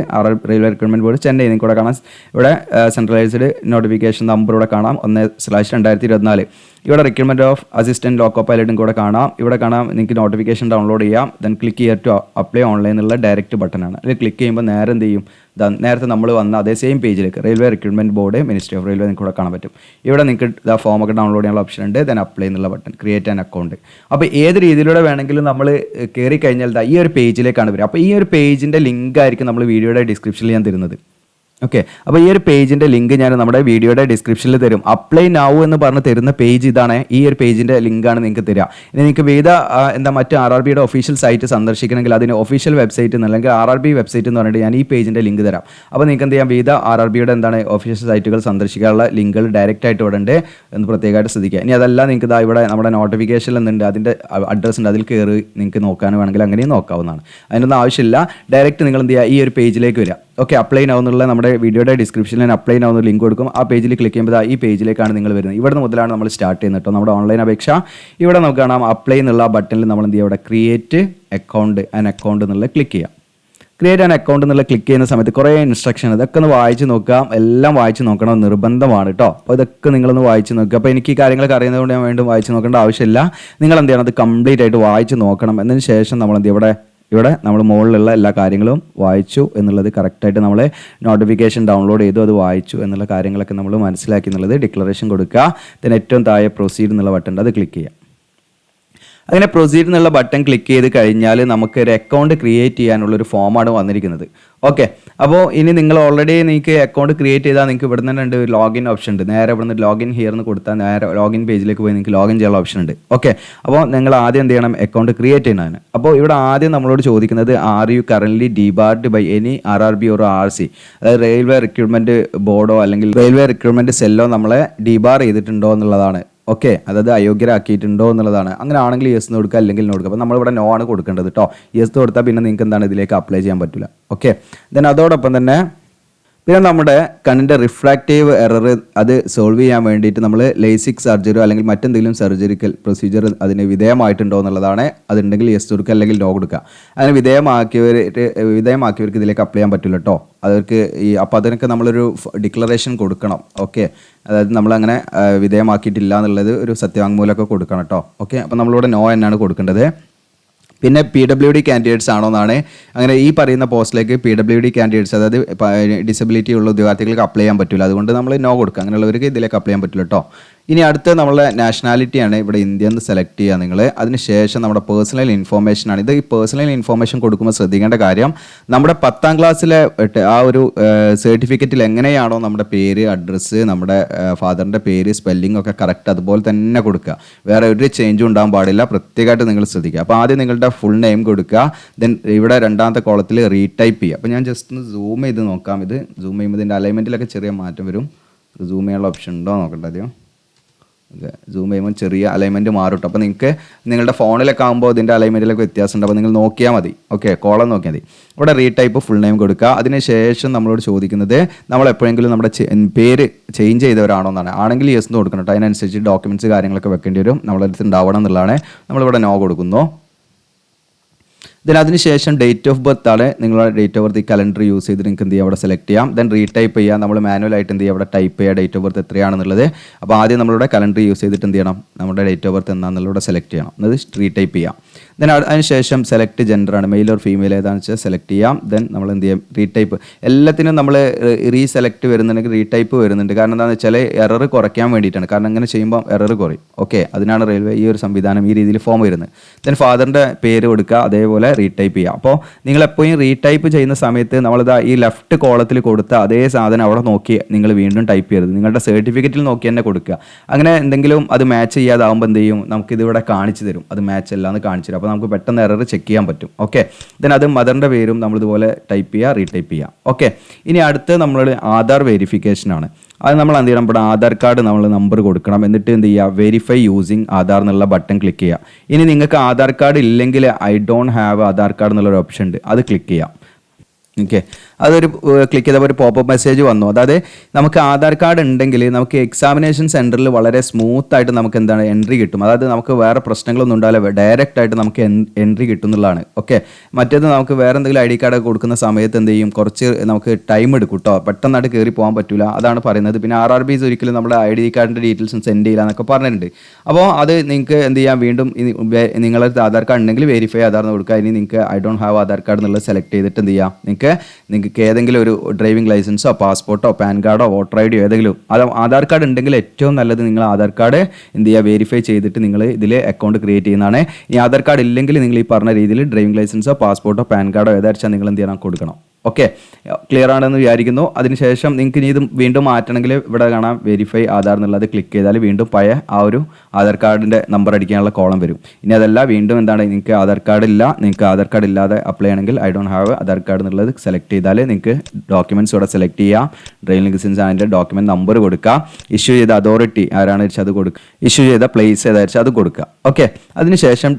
റെയിൽവേ റിക്രൂട്ട്മെൻറ്റ് ബോർഡ് ചെന്നൈ നിങ്ങൾക്ക് ഇവിടെ കാണാം. ഇവിടെ സെൻട്രലൈസ്ഡ് നോട്ടിഫിക്കേഷൻ നമ്പർ ഇവിടെ കാണാം 1/2024. ഇവിടെ റിക്രൂട്ട്മെൻറ്റ് ഓഫ് അസിസ്റ്റൻറ്റ് ലോക്കോ പൈലറ്റും കൂടെ കാണാം. ഇവിടെ കാണാം നിങ്ങൾക്ക് നോട്ടിഫിക്കേഷൻ ഡൗൺലോഡ് ചെയ്യാം. Then click here to apply online എന്നുള്ള ഡയറക്റ്റ് ബട്ടണാണ്. അതിൽ ക്ലിക്ക് ചെയ്യുമ്പോൾ നേരെ എന്ത് ചെയ്യും, നേരത്തെ നമ്മൾ വന്ന അതേ സെയിം പേജിലേക്ക് railway recruitment board, ministry of railway നിങ്ങൾക്ക് ഇവിടെ കാണാൻ പറ്റും. ഇവിടെ നിങ്ങൾക്ക് ഫോമൊക്കെ ഡൗൺലോഡ് ചെയ്യാനുള്ള ഓപ്ഷൻ ഉണ്ട്. ദെൻ അപ്ലൈ എന്നുള്ള ബട്ടൺ, ക്രിയേറ്റ് ആൻ അക്കൗണ്ട്. അപ്പോൾ ഏത് രീതിയിലൂടെ വേണമെങ്കിലും നമ്മൾ കയറി കഴിഞ്ഞാൽ ഈ ഒരു പേജിലേക്കാണ് വരിക. അപ്പോൾ ഈ ഒരു പേജിൻ്റെ ലിങ്ക് ആയിരിക്കും നമ്മൾ വീഡിയോയുടെ ഡിസ്ക്രിപ്ഷനിൽ ഞാൻ തരുന്നത്. ഓക്കെ, അപ്പോൾ ഈ ഒരു പേജിൻ്റെ ലിങ്ക് ഞാൻ നമ്മുടെ വീഡിയോയുടെ ഡിസ്ക്രിപ്ഷനിൽ തരും. അപ്ലൈ നൗ എന്ന് പറഞ്ഞ് തരുന്ന പേജ് ഇതാണ്. ഈ ഒരു പേജിൻ്റെ ലിങ്കാണ് നിങ്ങൾക്ക് തരിക. ഇനി നിങ്ങൾക്ക് വിവിധ മറ്റ് RRBയുടെ ഒഫീഷ്യൽ സൈറ്റ് സന്ദർശിക്കണമെങ്കിൽ അതിന് ഒഫീഷ്യൽ വെബ്സൈറ്റ് അല്ലെങ്കിൽ RRB വെബ്സൈറ്റ് എന്ന് പറഞ്ഞിട്ട് ഞാൻ ഈ പേജിൻ്റെ ലിങ്ക് തരാം. അപ്പോൾ നിങ്ങൾക്ക് എന്ത് ചെയ്യാം, വിവിധ RRBയുടെ ഒഫീഷ്യൽ സൈറ്റുകൾ സന്ദർശിക്കാനുള്ള ലിങ്കുകൾ ഡയറക്റ്റ് ആയിട്ട് ഇവിടെ ഉണ്ട് എന്ന് പ്രത്യേകമായിട്ട് ശ്രദ്ധിക്കുക. ഇനി അതല്ല നിങ്ങൾക്ക് ഇവിടെ നമ്മുടെ നോട്ടിഫിക്കേഷൻ എന്നുണ്ട്, അതിൻ്റെ അഡ്രസ്സ് ഉണ്ട്, അതിൽ കയറി നിങ്ങൾക്ക് നോക്കാൻ വേണമെങ്കിൽ അങ്ങനെയും നോക്കാവുന്നതാണ്. അതിനൊന്നും ആവശ്യമില്ല. ഡയറക്റ്റ് നിങ്ങൾ എന്ത് ചെയ്യുക, ഈ ഒരു പേജിലേക്ക് വരിക. ഓക്കെ, അപ്ലൈ നൗ എന്നുള്ള നമ്മുടെ വീഡിയോയുടെ ഡിസ്ക്രിപ്ഷനിൽ ഞാൻ അപ്ലൈ നൗ എന്ന് ലിങ്ക് കൊടുക്കും. ആ പേജിൽ ക്ലിക്ക് ചെയ്യുമ്പോൾ ഈ പേജിലേക്കാണ് നിങ്ങൾ വരുന്നത്. ഇവിടെ മുതലാണ് നമ്മൾ സ്റ്റാർട്ട് ചെയ്യുന്നത് കേട്ടോ നമ്മുടെ ഓൺലൈൻ അപേക്ഷ. ഇവിടെ നമുക്ക് കാണാം അപ്ലൈ എന്നുള്ള ബട്ടണിൽ നമ്മൾ എന്ത് ചെയ്യുക, ഇവിടെ ക്രിയേറ്റ് അക്കൗണ്ട് ആൻ അക്കൗണ്ട് എന്നുള്ള ക്ലിക്ക് ചെയ്യാം. ക്രിയേറ്റ് ആൻ അക്കൗണ്ട് എന്നുള്ള ക്ലിക്ക് ചെയ്യുന്ന സമയത്ത് കുറേ ഇൻസ്ട്രക്ഷൻ, ഇതൊക്കെ ഒന്ന് വായിച്ച് നോക്കാം. എല്ലാം വായിച്ച് നോക്കണം, നിർബന്ധമാണ് കേട്ടോ. അപ്പോൾ ഇതൊക്കെ നിങ്ങളൊന്ന് വായിച്ച് നോക്കുക. അപ്പോൾ എനിക്ക് ഈ കാര്യങ്ങളൊക്കെ അറിയുന്നതുകൊണ്ട് ഞാൻ വീണ്ടും വായിച്ച് നോക്കേണ്ട ആവശ്യമില്ല. നിങ്ങൾ എന്ത് ചെയ്യണം, അത് കംപ്ലീറ്റ് ആയിട്ട് വായിച്ച് നോക്കണം. എന്നതിന് ശേഷം നമ്മൾ എന്ത് ചെയ്യുക, ഇവിടെ നമ്മൾ മുകളിലുള്ള എല്ലാ കാര്യങ്ങളും വായിച്ചു എന്നുള്ളത് കറക്റ്റായിട്ട് നമ്മൾ നോട്ടിഫിക്കേഷൻ ഡൗൺലോഡ് ചെയ്തു, അത് വായിച്ചു എന്നുള്ള കാര്യങ്ങളൊക്കെ നമ്മൾ മനസ്സിലാക്കി എന്നുള്ളത് ഡിക്ലറേഷൻ കൊടുക്കുക. then ഏറ്റവും താഴെ പ്രൊസീഡ് എന്നുള്ള ബട്ടൺ ഉണ്ട്, അത് ക്ലിക്ക് ചെയ്യാം. അങ്ങനെ പ്രൊസീഡ് എന്നുള്ള ബട്ടൺ ക്ലിക്ക് ചെയ്ത് കഴിഞ്ഞാൽ നമുക്ക് ഒരു അക്കൗണ്ട് ക്രിയേറ്റ് ചെയ്യാനുള്ളൊരു ഫോമാണ് വന്നിരിക്കുന്നത്. ഓക്കെ, അപ്പോൾ ഇനി നിങ്ങൾ ഓൾറെഡി നിങ്ങൾക്ക് അക്കൗണ്ട് ക്രിയേറ്റ് ചെയ്താൽ നിങ്ങൾക്ക് ഇവിടെ നിന്ന് ഉണ്ട് ലോഗിൻ ഓപ്ഷൻ ഉണ്ട്. നേരെ ഇവിടെ നിന്ന് ലോഗിൻ ഹിയർ എന്ന് കൊടുത്താൽ നേരെ ലോഗിൻ പേജിലേക്ക് പോയി നിങ്ങൾക്ക് ലോഗിൻ ചെയ്യാനുള്ള ഓപ്ഷൻ ഉണ്ട്. ഓക്കെ, അപ്പോൾ നിങ്ങൾ ആദ്യം എന്ത് ചെയ്യണം, അക്കൗണ്ട് ക്രിയേറ്റ് ചെയ്യണതാണ്. അപ്പോൾ ഇവിടെ ആദ്യം നമ്മളോട് ചോദിക്കുന്നത് are you currently debarred by any RRB or RC, അതായത് റെയിൽവേ റിക്രൂട്ട്മെൻറ്റ് ബോർഡോ അല്ലെങ്കിൽ റെയിൽവേ റിക്രൂട്ട്മെൻറ്റ് സെല്ലോ നമ്മളെ ഡിബാർ ചെയ്തിട്ടുണ്ടോ എന്നുള്ളതാണ്. ഓക്കെ, അതായത് അയോഗ്യരാക്കിയിട്ടുണ്ടോ എന്നുള്ളതാണ്. അങ്ങനെ ആണെങ്കിൽ യെസ് എന്ന് കൊടുക്കുക, അല്ലെങ്കിൽ കൊടുക്കുക. അപ്പോൾ നമ്മളിവിടെ നോ ആണ് കൊടുക്കേണ്ടത് കേട്ടോ. യെസ് കൊടുത്താൽ പിന്നെ നിങ്ങൾക്ക് എന്താണ് ഇതിലേക്ക് അപ്ലൈ ചെയ്യാൻ പറ്റില്ല. ഓക്കെ, ദെൻ അതോടൊപ്പം തന്നെ പിന്നെ നമ്മുടെ കണ്ണിൻ്റെ റിഫ്രാക്റ്റീവ് എറർ അത് സോൾവ് ചെയ്യാൻ വേണ്ടിയിട്ട് നമ്മൾ ലേസിക് സർജറി അല്ലെങ്കിൽ മറ്റെന്തെങ്കിലും സർജറിക്കൽ പ്രൊസീജിയർ അതിന് വിധേയമായിട്ടുണ്ടോ എന്നുള്ളതാണ്. അതുണ്ടെങ്കിൽ യെസ് കൊടുക്കുക അല്ലെങ്കിൽ നോ കൊടുക്കുക. അതിന് വിധേയമാക്കിയവർക്ക് ഇതിലേക്ക് അപ്ലൈ ചെയ്യാൻ പറ്റില്ല കേട്ടോ. അവർക്ക് അപ്പോൾ അതിനൊക്കെ നമ്മളൊരു ഡിക്ലറേഷൻ കൊടുക്കണം. ഓക്കെ, അതായത് നമ്മളങ്ങനെ വിധേയമാക്കിയിട്ടില്ല എന്നുള്ളത് ഒരു സത്യവാങ്മൂലമൊക്കെ കൊടുക്കണം കേട്ടോ. ഓക്കെ, അപ്പോൾ നമ്മളിവിടെ നോ എന്നാണ് കൊടുക്കേണ്ടത്. പിന്നെ PWD കാൻഡിഡേറ്റ്സ് ആണോ എന്നാണ്. അങ്ങനെ ഈ പറയുന്ന പോസ്റ്റിലേക്ക് PWD കാൻഡിഡേറ്റ്സ്, അതായത് ഡിസബിലിറ്റി ഉള്ള ഉദ്യോഗാർത്ഥികൾക്ക് അപ്ലൈ ചെയ്യാൻ പറ്റില്ല. അതുകൊണ്ട് നമ്മൾ നോ കൊടുക്കുക. അങ്ങനെയുള്ളവർക്ക് ഇതിലേക്ക് അപ്ലൈ ചെയ്യാൻ പറ്റില്ല കേട്ടോ. ഇനി അടുത്ത നമ്മളെ നാഷണാലിറ്റിയാണ്. ഇവിടെ ഇന്ത്യ എന്ന് സെലക്ട് ചെയ്യുക നിങ്ങൾ. അതിനുശേഷം നമ്മുടെ പേഴ്സണൽ ഇൻഫോർമേഷനാണ്. ഇത് ഈ പേഴ്സണൽ ഇൻഫോർമേഷൻ കൊടുക്കുമ്പോൾ ശ്രദ്ധിക്കേണ്ട കാര്യം, നമ്മുടെ 10ാം ക്ലാസ്സിലെ ആ ഒരു സർട്ടിഫിക്കറ്റിൽ എങ്ങനെയാണോ നമ്മുടെ പേര്, അഡ്രസ്സ്, നമ്മുടെ ഫാദറിൻ്റെ പേര്, സ്പെല്ലിംഗ് ഒക്കെ കറക്റ്റ് അതുപോലെ തന്നെ കൊടുക്കുക. വേറെ ഒരു ചേഞ്ചും ഉണ്ടാകാൻ പാടില്ല. പ്രത്യേകമായിട്ട് നിങ്ങൾ ശ്രദ്ധിക്കുക. അപ്പോൾ ആദ്യം നിങ്ങളുടെ ഫുൾ നെയിം കൊടുക്കുക. ദെൻ ഇവിടെ രണ്ടാമത്തെ കോളത്തിൽ റീടൈപ്പ് ചെയ്യുക. അപ്പോൾ ഞാൻ ജസ്റ്റ് ഒന്ന് സൂം ചെയ്ത് നോക്കാം. ഇത് സൂം ചെയ്യുമ്പോൾ ഇതിൻ്റെ അലൈൻമെൻറ്റിലൊക്കെ ചെറിയ മാറ്റം വരും. സൂം ചെയ്യാനുള്ള ഓപ്ഷൻ ഉണ്ടോ നോക്കട്ടെ ആദ്യം. ഓക്കെ, സൂം ചെയ്യുമ്പോൾ ചെറിയ അലൈൻമെൻറ്റ് മാറും കേട്ടോ. അപ്പോൾ നിങ്ങൾക്ക് നിങ്ങളുടെ ഫോണിലൊക്കെ ആകുമ്പോൾ ഇതിൻ്റെ അലൈൻമെൻറ്റിലൊക്കെ വ്യത്യാസമുണ്ട്. അപ്പോൾ നിങ്ങൾ നോക്കിയാൽ മതി. ഓക്കെ, കോളം നോക്കിയാൽ മതി. ഇവിടെ റീടൈപ്പ് ഫുൾ നെയിം കൊടുക്കുക. അതിനുശേഷം നമ്മളോട് ചോദിക്കുന്നത് നമ്മൾ എപ്പോഴെങ്കിലും നമ്മുടെ പേര് ചേഞ്ച് ചെയ്തവരാണോ എന്നാണ്. ആണെങ്കിൽ യെസ് എന്ന് കൊടുക്കണം കേട്ടോ. അതിനനുസരിച്ച് ഡോക്യുമെൻറ്റ്സ് കാര്യങ്ങളൊക്കെ വെക്കേണ്ടി വരും. നമ്മളെ അടുത്ത് ഉണ്ടാവണം എന്നുള്ളതാണ്. നമ്മളിവിടെ നോ കൊടുക്കുന്നു. ദെൻ അതിനുശേഷം ഡേറ്റ് ഓഫ് ബർത്ത് ആണ്. നിങ്ങളുടെ ഡേറ്റ് ഓഫ് ബർത്ത് ഈ കലണ്ടർ യൂസ് ചെയ്ത് നിങ്ങൾക്ക് എന്ത് ചെയ്യുക, അവിടെ സെലക്ട് ചെയ്യാം. ദെൻ റീടൈപ്പ് ചെയ്യുക. നമ്മൾ മാനുവലായിട്ട് എന്ത് ചെയ്യുക, അവിടെ ടൈപ്പ് ചെയ്യുക ഡേറ്റ് ഓഫ് ബർത്ത് എത്രയാണെന്നുള്ളത്. അപ്പോൾ ആദ്യം നമ്മളുടെ കലണ്ടർ യൂസ് ചെയ്തിട്ട് എന്ത് ചെയ്യണം, നമ്മുടെ ഡേറ്റ് ഓഫ് ബർത്ത് എന്താണെന്നുള്ളത് സെലക്ട് ചെയ്യണം. അത് റീടൈപ്പ് ചെയ്യാം. ദെൻ അതിനുശേഷം സെലക്ട് ജെൻഡറാണ്, മെയിൽ ഓർ ഫീമെയിൽ ഏതാണെന്ന് വെച്ചാൽ സെലക്ട് ചെയ്യാം. ദെൻ നമ്മൾ എന്ത് ചെയ്യാം, റീടൈപ്പ്. എല്ലാത്തിനും നമ്മൾ റീസെലക്ട് വരുന്നുണ്ടെങ്കിൽ റീടൈപ്പ് വരുന്നുണ്ട്. കാരണം എന്താണെന്ന് വെച്ചാൽ എറർ കുറയ്ക്കാൻ വേണ്ടിയിട്ടാണ്. കാരണം അങ്ങനെ ചെയ്യുമ്പോൾ എറർ കുറയും. ഓക്കെ, അതിനാണ് റെയിൽവേ ഈ ഒരു സംവിധാനം ഈ രീതിയിൽ ഫോം വരുന്നത്. ദെൻ ഫാദറിൻ്റെ പേര് കൊടുക്കുക, അതേപോലെ റീടൈപ്പ് ചെയ്യുക. അപ്പോൾ നിങ്ങൾ എപ്പോഴും റീടൈപ്പ് ചെയ്യുന്ന സമയത്ത് നമ്മളിതാ ഈ ലെഫ്റ്റ് കോളത്തിൽ കൊടുത്ത അതേ സാധനം അവിടെ നോക്കി നിങ്ങൾ വീണ്ടും ടൈപ്പ് ചെയ്യരുത്. നിങ്ങളുടെ സർട്ടിഫിക്കറ്റിൽ നോക്കി തന്നെ കൊടുക്കുക. അങ്ങനെ എന്തെങ്കിലും അത് മാച്ച് ചെയ്യാതാവുമ്പോൾ എന്ത് ചെയ്യും, നമുക്കിതിവിടെ കാണിച്ചു തരും അത് മാച്ച് അല്ല എന്ന് കാണിച്ചു തരും. അപ്പോൾ നമുക്ക് പെട്ടെന്ന് എറർ ചെക്ക് ചെയ്യാൻ പറ്റും. ഓക്കെ, ദെൻ അത് മദറിൻ്റെ പേരും നമ്മളിതുപോലെ ടൈപ്പ് ചെയ്യുക, റീടൈപ്പ് ചെയ്യുക. ഓക്കെ, ഇനി അടുത്ത് നമ്മൾ ആധാർ വെരിഫിക്കേഷനാണ്. അത് നമ്മൾ എന്ത് ചെയ്യണം, ഇവിടെ ആധാർ കാർഡ് നമ്മൾ നമ്പർ കൊടുക്കണം. എന്നിട്ട് എന്ത് ചെയ്യുക, വെരിഫൈ യൂസിങ് ആധാർ എന്നുള്ള ബട്ടൺ ക്ലിക്ക് ചെയ്യുക. ഇനി നിങ്ങൾക്ക് ആധാർ കാർഡ് ഇല്ലെങ്കിൽ I don't have Aadhaar card എന്നുള്ളൊരു ഓപ്ഷൻ ഉണ്ട്, അത് ക്ലിക്ക് ചെയ്യാം. ഓക്കെ, അതൊരു ക്ലിക്ക് ചെയ്തപ്പോൾ ഒരു പോപ്പപ്പ് മെസ്സേജ് വന്നു. അതായത് നമുക്ക് ആധാർ കാർഡ് ഉണ്ടെങ്കിൽ നമുക്ക് എക്സാമിനേഷൻ സെൻറ്ററിൽ വളരെ സ്മൂത്തായിട്ട് നമുക്ക് എന്താണ് എൻട്രി കിട്ടും. അതായത് നമുക്ക് വേറെ പ്രശ്നങ്ങളൊന്നും ഉണ്ടാവില്ല, ഡയറക്റ്റ് ആയിട്ട് നമുക്ക് എൻട്രി കിട്ടും എന്നുള്ളതാണ്. ഓക്കെ, മറ്റേത് നമുക്ക് വേറെ എന്തെങ്കിലും ID കാർഡ് കൊടുക്കുന്ന സമയത്ത് എന്ത് ചെയ്യും, കുറച്ച് നമുക്ക് ടൈം എടുക്കും കേട്ടോ, പെട്ടെന്നായിട്ട് കയറി പോകാൻ പറ്റില്ല, അതാണ് പറയുന്നത്. പിന്നെ RRBs ഒരിക്കലും നമ്മുടെ ID കാർഡിൻ്റെ ഡീറ്റെയിൽസും സെൻഡ് ചെയ്യില്ല എന്നൊക്കെ പറഞ്ഞിട്ടുണ്ട്. അപ്പോൾ അത് നിങ്ങൾക്ക് എന്ത് ചെയ്യാം, വീണ്ടും നിങ്ങളുടെ ആധാർ കാർഡ് ഉണ്ടെങ്കിൽ വെരിഫൈ ആധാർ എന്ന് കൊടുക്കുക. ഇനി നിങ്ങൾക്ക് I don't have Aadhaar card എന്നുള്ളത് സെലക്ട് ചെയ്തിട്ട് എന്ത് ചെയ്യാം, നിങ്ങൾക്ക് ഏതെങ്കിലും ഒരു ഡ്രൈവിംഗ് ലൈസൻസോ പാസ്പോർട്ടോ പാൻ കാർഡോ വോട്ടർ ID ഏതെങ്കിലും, അത് ആധാർ കാർഡ് ഉണ്ടെങ്കിൽ ഏറ്റവും നല്ലത് നിങ്ങൾ ആധാർ കാർഡ് എന്ത് ചെയ്യുക, വെരിഫൈ ചെയ്തിട്ട് നിങ്ങൾ ഇതിൽ അക്കൗണ്ട് ക്രിയേറ്റ് ചെയ്യുന്നതാണ്. ഈ ആധാർ കാർഡ് ഇല്ലെങ്കിൽ നിങ്ങൾ ഈ പറഞ്ഞ രീതിയിൽ ഡ്രൈവിംഗ് ലൈസൻസോ പാസ്പോർട്ടോ പാൻ കാർഡോ ഏതാച്ചാൽ നിങ്ങൾ എന്ത് ചെയ്യണം, കൊടുക്കണം. ഓക്കെ, ക്ലിയർ ആണെന്ന് വിചാരിക്കുന്നു. അതിനുശേഷം നിങ്ങൾക്ക് ഇനി ഇത് വീണ്ടും മാറ്റണമെങ്കിൽ ഇവിടെ കാണാം വെരിഫൈ ആധാർ എന്നുള്ളത് ക്ലിക്ക് ചെയ്താൽ വീണ്ടും പഴയ ആ ഒരു ആധാർ കാർഡിൻ്റെ നമ്പർ അടിക്കാനുള്ള കോളം വരും. ഇനി അതല്ല, വീണ്ടും എന്താണ്, നിങ്ങൾക്ക് ആധാർ കാർഡ് ഇല്ല, നിങ്ങൾക്ക് ആധാർ കാർഡ് ഇല്ലാതെ അപ്ലൈ ചെയ്യണമെങ്കിൽ I don't have Aadhaar card എന്നുള്ളത് സെലക്ട് ചെയ്താൽ നിങ്ങൾക്ക് ഡോക്യുമെൻറ്റ്സ് ഇവിടെ സെലക്ട് ചെയ്യാം. ഡ്രൈവിംഗ് ലൈസൻസ് അതിൻ്റെ ഡോക്യുമെൻറ്റ് നമ്പർ കൊടുക്കുക. ഇഷ്യൂ ചെയ്ത അതോറിറ്റി ആരാണ് വെച്ചാൽ അത് കൊടുക്കുക. ഇഷ്യൂ ചെയ്ത പ്ലേസ് ഏതാ വെച്ചാൽ അത് കൊടുക്കുക. ഓക്കെ, അതിനുശേഷം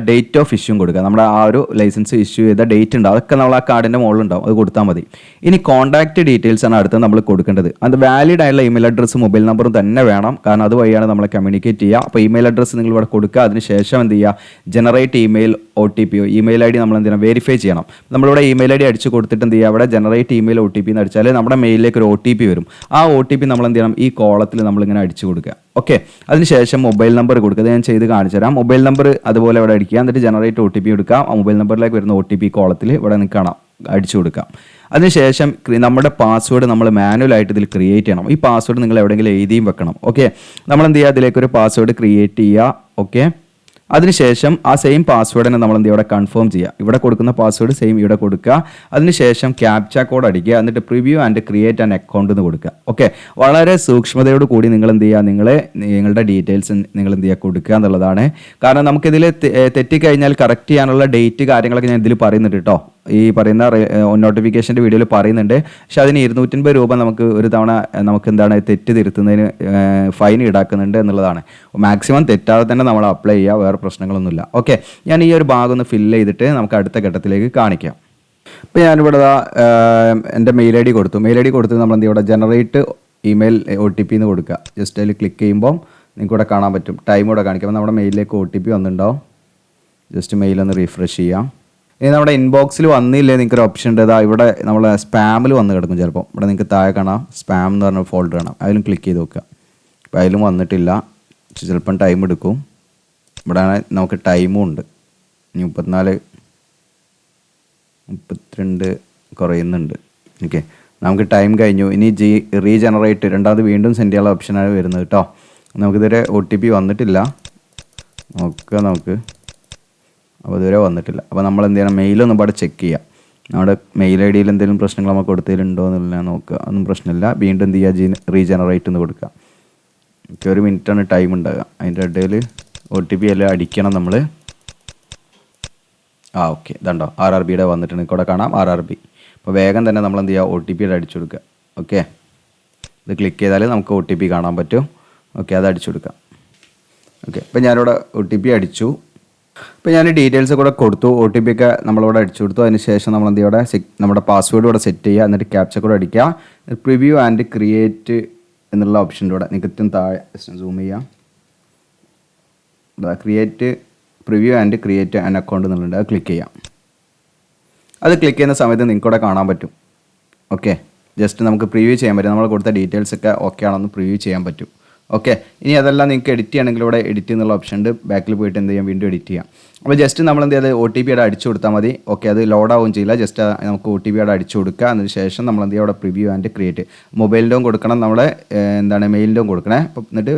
ഡേറ്റ് ഓഫ് ഇഷ്യൂ കൊടുക്കുക. നമ്മുടെ ആ ഒരു ലൈസൻസ് ഇഷ്യൂ ചെയ്ത ഡേറ്റ് ഉണ്ട്, അതൊക്കെ നമ്മൾ ആ കാർഡിൻ്റെ മുകളിലുണ്ടാവും, അത് കൊടുത്താൽ മതി. ഇനി കോൺടാക്ട് ഡീറ്റെയിൽസ് ആണ് അടുത്ത് നമ്മൾ കൊടുക്കേണ്ടത്. അത് വാലിഡ് ആയിട്ടുള്ള ഇമെയിൽ അഡ്രസ്സും മൊബൈൽ നമ്പറും തന്നെ വേണം, കാരണം അതുവഴിയാണ് നമ്മൾ കമ്മ്യൂണിക്കേറ്റ് ചെയ്യുക. അപ്പോൾ ഇമെയിൽ അഡ്രസ്സ് നിങ്ങൾ ഇവിടെ കൊടുക്കുക. അതിനുശേഷം എന്ത് ചെയ്യുക, generate email OTP email ID നമ്മൾ എന്ത് ചെയ്യണം, വെരിഫൈ ചെയ്യണം. നമ്മളിവിടെ ഇമെയിൽ ID അടിച്ച് കൊടുത്തിട്ട് എന്ത് ചെയ്യുക, അവിടെ ജനറേറ്റ് ഇമെയിൽ OTP എന്ന് അടിച്ചാൽ നമ്മുടെ മെയിലിലേക്ക് ഒരു OTP വരും. ആ OTP നമ്മൾ എന്ത് ചെയ്യണം, ഈ കോളത്തിൽ നമ്മളിങ്ങനെ അടിച്ചു കൊടുക്കുക. ഓക്കെ, അതിനുശേഷം മൊബൈൽ നമ്പർ കൊടുക്കുക. ഞാൻ ചെയ്ത് കാണിച്ചു തരാം. മൊബൈൽ നമ്പർ അതുപോലെ ഇവിടെ അടിക്കുക. എന്നിട്ട് ജനറേറ്റ് OTP എടുക്കുക. ആ മൊബൈൽ നമ്പറിലേക്ക് വരുന്ന OTP കോളത്തിൽ ഇവിടെ നിങ്ങൾക്ക് കാണാം, അടിച്ചു കൊടുക്കാം. അതിനുശേഷം നമ്മുടെ പാസ്വേഡ് നമ്മൾ മാനുവലായിട്ട് ഇതിൽ ക്രിയേറ്റ് ചെയ്യണം. ഈ പാസ്വേഡ് നിങ്ങൾ എവിടെയെങ്കിലും എഴുതിയും വെക്കണം. ഓക്കെ, നമ്മൾ എന്ത് ചെയ്യുക, അതിലേക്കൊരു പാസ്വേഡ് ക്രിയേറ്റ് ചെയ്യുക. ഓക്കെ, അതിനുശേഷം ആ സെയിം പാസ്വേഡ് തന്നെ നമ്മൾ എന്ത് ചെയ്യുക, ഇവിടെ കൺഫേം ചെയ്യുക. ഇവിടെ കൊടുക്കുന്ന പാസ്വേഡ് സെയിം ഇവിടെ കൊടുക്കുക. അതിനുശേഷം ക്യാപ്ച കോഡ് അടിക്കുക. എന്നിട്ട് preview and create an account എന്ന് കൊടുക്കുക. ഓക്കെ, വളരെ സൂക്ഷ്മതയോട് കൂടി നിങ്ങൾ എന്ത് ചെയ്യുക, നിങ്ങളുടെ ഡീറ്റെയിൽസ് നിങ്ങൾ എന്ത് ചെയ്യുക, കൊടുക്കുക എന്നുള്ളതാണ്. കാരണം നമുക്കിതിൽ തെറ്റിക്കഴിഞ്ഞാൽ കറക്റ്റ് ചെയ്യാനുള്ള ഡേറ്റ് കാര്യങ്ങളൊക്കെ ഞാൻ ഇതിൽ പറയുന്നുണ്ട് കേട്ടോ. ഈ പറയുന്ന നോട്ടിഫിക്കേഷൻ്റെ വീഡിയോയിൽ പറയുന്നുണ്ട്. പക്ഷെ അതിന് 250 രൂപ നമുക്ക് ഒരു തവണ നമുക്ക് എന്താണ് തെറ്റ് തിരുത്തുന്നതിന് ഫൈൻ ഈടാക്കുന്നുണ്ട് എന്നുള്ളതാണ്. മാക്സിമം തെറ്റാതെ തന്നെ നമ്മൾ അപ്ലൈ ചെയ്യുക, വേറെ പ്രശ്നങ്ങളൊന്നുമില്ല. ഓക്കെ, ഞാൻ ഈ ഒരു ഭാഗം ഒന്ന് ഫില്ല് ചെയ്തിട്ട് നമുക്ക് അടുത്ത ഘട്ടത്തിലേക്ക് കാണിക്കാം. ഇപ്പോൾ ഞാനിവിടെ എൻ്റെ മെയിൽ ഐ ഡി കൊടുത്തു. മെയിൽ ഐ ഡി കൊടുത്ത് നമ്മൾ എന്ത് ഇവിടെ ജനറേറ്റ് ഇമെയിൽ OTP എന്ന് കൊടുക്കുക. ജസ്റ്റ് അതിൽ ക്ലിക്ക് ചെയ്യുമ്പോൾ നിങ്ങൾക്ക് ഇവിടെ കാണാൻ പറ്റും, ടൈം ഇവിടെ കാണിക്കും. അപ്പോൾ നമ്മുടെ മെയിലിലേക്ക് OTP വന്നിട്ടുണ്ടാവും. ജസ്റ്റ് മെയിലൊന്ന് റീഫ്രഷ് ചെയ്യാം. ഇനി നമ്മുടെ ഇൻബോക്സിൽ വന്നില്ലേ നിങ്ങൾക്കൊരു ഓപ്ഷൻ ഉണ്ട്. ഇവിടെ നമ്മൾ സ്പാമിൽ വന്ന് കിടക്കും ചിലപ്പോൾ. ഇവിടെ നിങ്ങൾക്ക് താഴെ കാണാം സ്പാം എന്ന് പറഞ്ഞ ഫോൾഡർ കാണാം. അതിലും ക്ലിക്ക് ചെയ്ത് നോക്കുക. അപ്പോൾ അതിലും വന്നിട്ടില്ല, ചിലപ്പം ടൈം എടുക്കും. ഇവിടെ നമുക്ക് ടൈമും ഉണ്ട്. 34 32 കുറയുന്നുണ്ട്. ഓക്കെ, നമുക്ക് ടൈം കഴിഞ്ഞു. ഇനി റീജനറേറ്റ് രണ്ടാമത് വീണ്ടും സെൻഡ് ചെയ്യാനുള്ള ഓപ്ഷനാണ് വരുന്നത് കേട്ടോ. നമുക്കിതുവരെ OTP വന്നിട്ടില്ല, നമുക്ക് അപ്പോൾ ഇതുവരെ വന്നിട്ടില്ല. അപ്പോൾ നമ്മൾ എന്ത് ചെയ്യണം, മെയിലൊന്നും ഇവിടെ ചെക്ക് ചെയ്യുക. നമ്മുടെ മെയിൽ ഐ ഡിയിൽ എന്തെങ്കിലും പ്രശ്നങ്ങൾ നമുക്ക് കൊടുത്തതിലുണ്ടോ എന്നുള്ള നോക്കുക. ഒന്നും പ്രശ്നമില്ല. വീണ്ടും എന്ത് ചെയ്യുക, റീജനറേറ്റ് എന്ന് കൊടുക്കുക. ഓക്കെ, 1 മിനിറ്റാണ് ടൈം ഉണ്ടാകുക. അതിൻ്റെ ഇടയിൽ OTP എല്ലാം അടിക്കണം നമ്മൾ. ഓക്കെ, ഇതുണ്ടോ RRBയുടെ വന്നിട്ടുണ്ട്, ഇവിടെ കാണാം RRB. അപ്പോൾ വേഗം തന്നെ നമ്മൾ എന്ത് ചെയ്യുക, OTP അടിച്ചു കൊടുക്കുക. ഓക്കെ, ഇത് ക്ലിക്ക് ചെയ്താൽ നമുക്ക് OTP കാണാൻ പറ്റും. ഓക്കെ, അത് അടിച്ചു കൊടുക്കാം. ഓക്കെ, ഇപ്പോൾ ഞാനിവിടെ OTP അടിച്ചു. ഇപ്പോൾ ഞാൻ ഡീറ്റെയിൽസ് കൂടെ കൊടുത്തു. OTP ഒക്കെ നമ്മളിവിടെ അടിച്ചു കൊടുത്തു. അതിന് ശേഷം നമ്മൾ എന്ത് ചെയ്യുക, നമ്മുടെ പാസ്വേഡ് ഇവിടെ സെറ്റ് ചെയ്യുക. എന്നിട്ട് ക്യാപ്ച കൂടെ അടിക്കുക. പ്രിവ്യൂ ആൻഡ് ക്രിയേറ്റ് എന്നുള്ള ഓപ്ഷൻ്റെ കൂടെ നിങ്ങൾക്ക് താഴെ സൂം ചെയ്യാം. Create preview and create an account എന്നുള്ളത് അത് ക്ലിക്ക് ചെയ്യാം. അത് ക്ലിക്ക് ചെയ്യുന്ന സമയത്ത് നിങ്ങൾക്കിവിടെ കാണാൻ പറ്റും. ഓക്കെ, ജസ്റ്റ് നമുക്ക് പ്രിവ്യൂ ചെയ്യാൻ പറ്റും. നമ്മൾ കൊടുത്ത ഡീറ്റെയിൽസ് ഒക്കെ ഓക്കെ ആണെന്ന് പ്രിവ്യൂ ചെയ്യാൻ പറ്റും. ഓക്കെ, ഇനി അതെല്ലാം നിങ്ങൾക്ക് എഡിറ്റ് ചെയ്യണമെങ്കിൽ ഇവിടെ എഡിറ്റ് എന്നുള്ള ഓപ്ഷൻ ഉണ്ട്. ബാക്കിൽ പോയിട്ട് എന്ത് ചെയ്യാം, വീണ്ടും എഡിറ്റ് ചെയ്യാം. അപ്പോൾ ജസ്റ്റ് നമ്മൾ എന്ത് ചെയ്ത് OTP അവിടെ അടിച്ചു കൊടുത്താൽ മതി. ഓക്കെ, അത് ലോഡ് ആവുകയും ചെയ്യില്ല. ജസ്റ്റ് നമുക്ക് OTP അവിടെ അടിച്ചു കൊടുക്കുക. അതിന് ശേഷം നമ്മൾ എന്ത് ചെയ്യുക, അവിടെ പ്രിവ്യൂ ആൻഡ് ക്രിയേറ്റ് മൊബൈലിൻ്റെയും കൊടുക്കണം, നമ്മുടെ മെയിലിൻ്റെയും കൊടുക്കണേ. അപ്പോൾ എന്നിട്ട്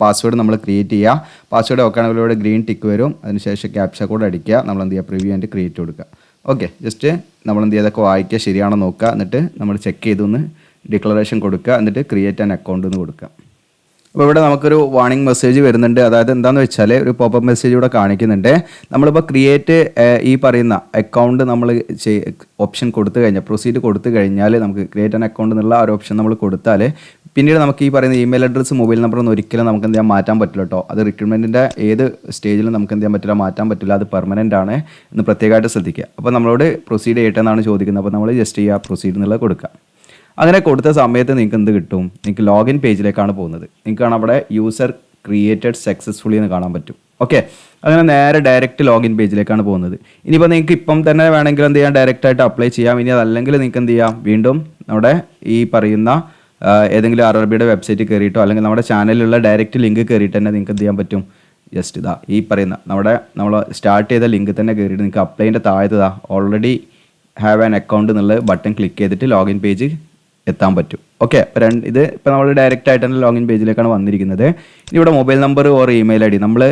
പാസ്വേഡ് നമ്മൾ ക്രിയേറ്റ് ചെയ്യുക. പാസ്വേഡ് ഒക്കെ ആണെങ്കിൽ ഇവിടെ ഗ്രീൻ ടിക്ക് വരും. അതിന് ശേഷം ക്യാപ്ച കോഡ് അടിക്കുക. നമ്മൾ എന്ത് ചെയ്യുക, പ്രിവ്യൂ ആൻഡ് ക്രിയേറ്റ് കൊടുക്കുക. ഓക്കെ, ജസ്റ്റ് നമ്മൾ എന്ത് ചെയ്തൊക്കെ വായിക്കുക ശരിയാണോ നോക്കുക. എന്നിട്ട് നമ്മൾ ചെക്ക് ചെയ്തൊന്ന് ഡിക്ലറേഷൻ കൊടുക്കുക. എന്നിട്ട് ക്രിയേറ്റ് ആൻ അക്കൗണ്ട് എന്ന് കൊടുക്കുക. അപ്പോൾ ഇവിടെ നമുക്കൊരു വാർണിംഗ് മെസ്സേജ് വരുന്നുണ്ട്. അതായത് എന്താണെന്ന് വെച്ചാൽ ഒരു പോപ്പപ്പ് മെസ്സേജ് ഇവിടെ കാണിക്കുന്നുണ്ട്. നമ്മളിപ്പോൾ ക്രിയേറ്റ് ഈ പറയുന്ന അക്കൗണ്ട് നമ്മൾ ഓപ്ഷൻ കൊടുത്തു കഴിഞ്ഞാൽ, പ്രൊസീഡ് കൊടുത്തു കഴിഞ്ഞാൽ, നമുക്ക് ക്രിയേറ്റ് ആൻ അക്കൗണ്ട് എന്നുള്ള ആ ഒരു ഓപ്ഷൻ നമ്മൾ കൊടുത്താൽ പിന്നീട് നമുക്ക് ഈ പറയുന്ന ഇമെയിൽ അഡ്രസ്സ് മൊബൈൽ നമ്പർ ഒന്നും ഒരിക്കലും നമുക്ക് എന്ത് ചെയ്യാൻ മാറ്റാൻ പറ്റില്ല കേട്ടോ. അത് റിക്രൂട്ട്മെൻറ്റിൻ്റെ ഏത് സ്റ്റേജിലും നമുക്ക് എന്ത് ചെയ്യാൻ പറ്റില്ല, മാറ്റാൻ പറ്റില്ല. അത് പെർമനൻ്റ് ആണ് എന്ന് പ്രത്യേകമായിട്ട് ശ്രദ്ധിക്കുക. അപ്പോൾ നമ്മളോട് പ്രൊസീഡ് ചെയ്യട്ടെ എന്നാണ് ചോദിക്കുന്നത്. അപ്പോൾ നമ്മൾ ജസ്റ്റ് ചെയ്യുക, പ്രൊസീഡ് എന്നുള്ളത് കൊടുക്കുക. അങ്ങനെ കൊടുത്ത സമയത്ത് നിങ്ങൾക്ക് എന്ത് കിട്ടും, നിങ്ങൾക്ക് ലോഗിൻ പേജിലേക്കാണ് പോകുന്നത്. നിങ്ങൾക്കാണ് അവിടെ യൂസർ ക്രിയേറ്റഡ് സക്സസ്ഫുള്ളി എന്ന് കാണാൻ പറ്റും. ഓക്കെ, അങ്ങനെ നേരെ ഡയറക്റ്റ് ലോഗിൻ പേജിലേക്കാണ് പോകുന്നത്. ഇനിയിപ്പോൾ നിങ്ങൾക്ക് ഇപ്പം തന്നെ വേണമെങ്കിൽ എന്ത് ചെയ്യാം, ഡയറക്റ്റായിട്ട് അപ്ലൈ ചെയ്യാം. ഇനി അതല്ലെങ്കിൽ നിങ്ങൾക്ക് എന്ത് ചെയ്യാം, വീണ്ടും നമ്മുടെ ഈ പറയുന്ന ഏതെങ്കിലും RRBയുടെ വെബ്സൈറ്റിൽ കയറിയിട്ടോ അല്ലെങ്കിൽ നമ്മുടെ ചാനലിലുള്ള ഡയറക്റ്റ് ലിങ്ക് കയറിയിട്ട് തന്നെ നിങ്ങൾക്ക് എന്ത് ചെയ്യാൻ പറ്റും, ജസ്റ്റ് ഈ പറയുന്ന നമ്മൾ സ്റ്റാർട്ട് ചെയ്ത ലിങ്ക് തന്നെ കയറിയിട്ട് നിങ്ങൾക്ക് അപ്ലൈൻ്റെ താഴത്ത് ഓൾറെഡി ഹാവ് ആൻ അക്കൗണ്ട് എന്നുള്ള ബട്ടൺ ക്ലിക്ക് ചെയ്തിട്ട് ലോഗിൻ പേജ് എത്താൻ പറ്റും. ഓക്കെ, ഇത് ഇപ്പോൾ നമ്മൾ ഡയറക്റ്റ് ആയിട്ട് തന്നെ ലോഗിൻ പേജിലേക്കാണ് വന്നിരിക്കുന്നത്. ഇനി ഇവിടെ mobile number or email ID നമ്മൾ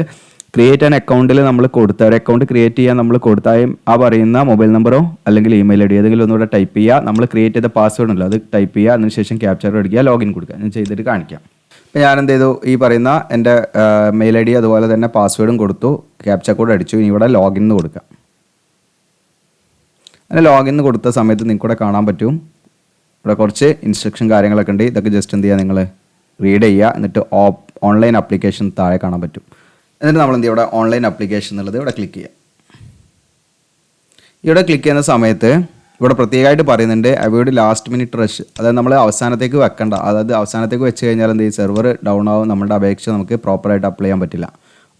ക്രിയേറ്റ് ആൻ അക്കൗണ്ടിൽ നമ്മൾ കൊടുത്ത ഒരു അക്കൗണ്ട് ക്രിയേറ്റ് ചെയ്യാൻ നമ്മൾ കൊടുത്തായും ആ പറയുന്ന മൊബൈൽ നമ്പറോ അല്ലെങ്കിൽ ഇമെയിൽ ID ഏതെങ്കിലും ഒന്നുകൂടെ ടൈപ്പ് ചെയ്യുക. നമ്മൾ ക്രിയേറ്റ് ചെയ്ത പാസ്വേഡ് ഉണ്ടല്ലോ അത് ടൈപ്പ് ചെയ്യുക. അതിനുശേഷം ക്യാപ്ചർ അടിക്കുക, ലോഗിൻ കൊടുക്കുക. ഞാൻ ചെയ്തിട്ട് കാണിക്കാം. ഇപ്പോൾ ഞാൻ എന്ത് ചെയ്തു, ഈ പറയുന്ന എൻ്റെ മെയിൽ ID അതുപോലെ തന്നെ പാസ്വേഡും കൊടുത്തു, ക്യാപ്ചർ കോഡ് അടിച്ചു. ഇനി ഇവിടെ ലോഗിൻ എന്ന് കൊടുക്കുക. അങ്ങനെ ലോഗിൻ കൊടുത്ത സമയത്ത് നിങ്ങൾക്കിവിടെ കാണാൻ പറ്റും, ഇവിടെ കുറച്ച് ഇൻസ്ട്രക്ഷൻ കാര്യങ്ങളൊക്കെ ഉണ്ട്. ഇതൊക്കെ ജസ്റ്റ് എന്ത് ചെയ്യുക, നിങ്ങൾ റീഡ് ചെയ്യുക. എന്നിട്ട് ഓൺലൈൻ ആപ്ലിക്കേഷൻ താഴെ കാണാൻ പറ്റും. എന്നിട്ട് നമ്മൾ എന്ത് ചെയ്യുക, ഇവിടെ ഓൺലൈൻ ആപ്ലിക്കേഷൻ എന്നുള്ളത് ഇവിടെ ക്ലിക്ക് ചെയ്യുക. ഇവിടെ ക്ലിക്ക് ചെയ്യുന്ന സമയത്ത് ഇവിടെ പ്രത്യേകമായിട്ട് പറയുന്നുണ്ട് അവോയ്ഡ് ലാസ്റ്റ് മിനിറ്റ് റഷ്. അതായത് നമ്മൾ അവസാനത്തേക്ക് വെക്കണ്ട. അതായത് അവസാനത്തേക്ക് വെച്ച് കഴിഞ്ഞാൽ എന്ത് ചെയ്യും, സെർവർ ഡൗൺ ആവും, നമ്മുടെ അപേക്ഷ നമുക്ക് പ്രോപ്പറായിട്ട് അപ്ലൈ ചെയ്യാൻ പറ്റില്ല.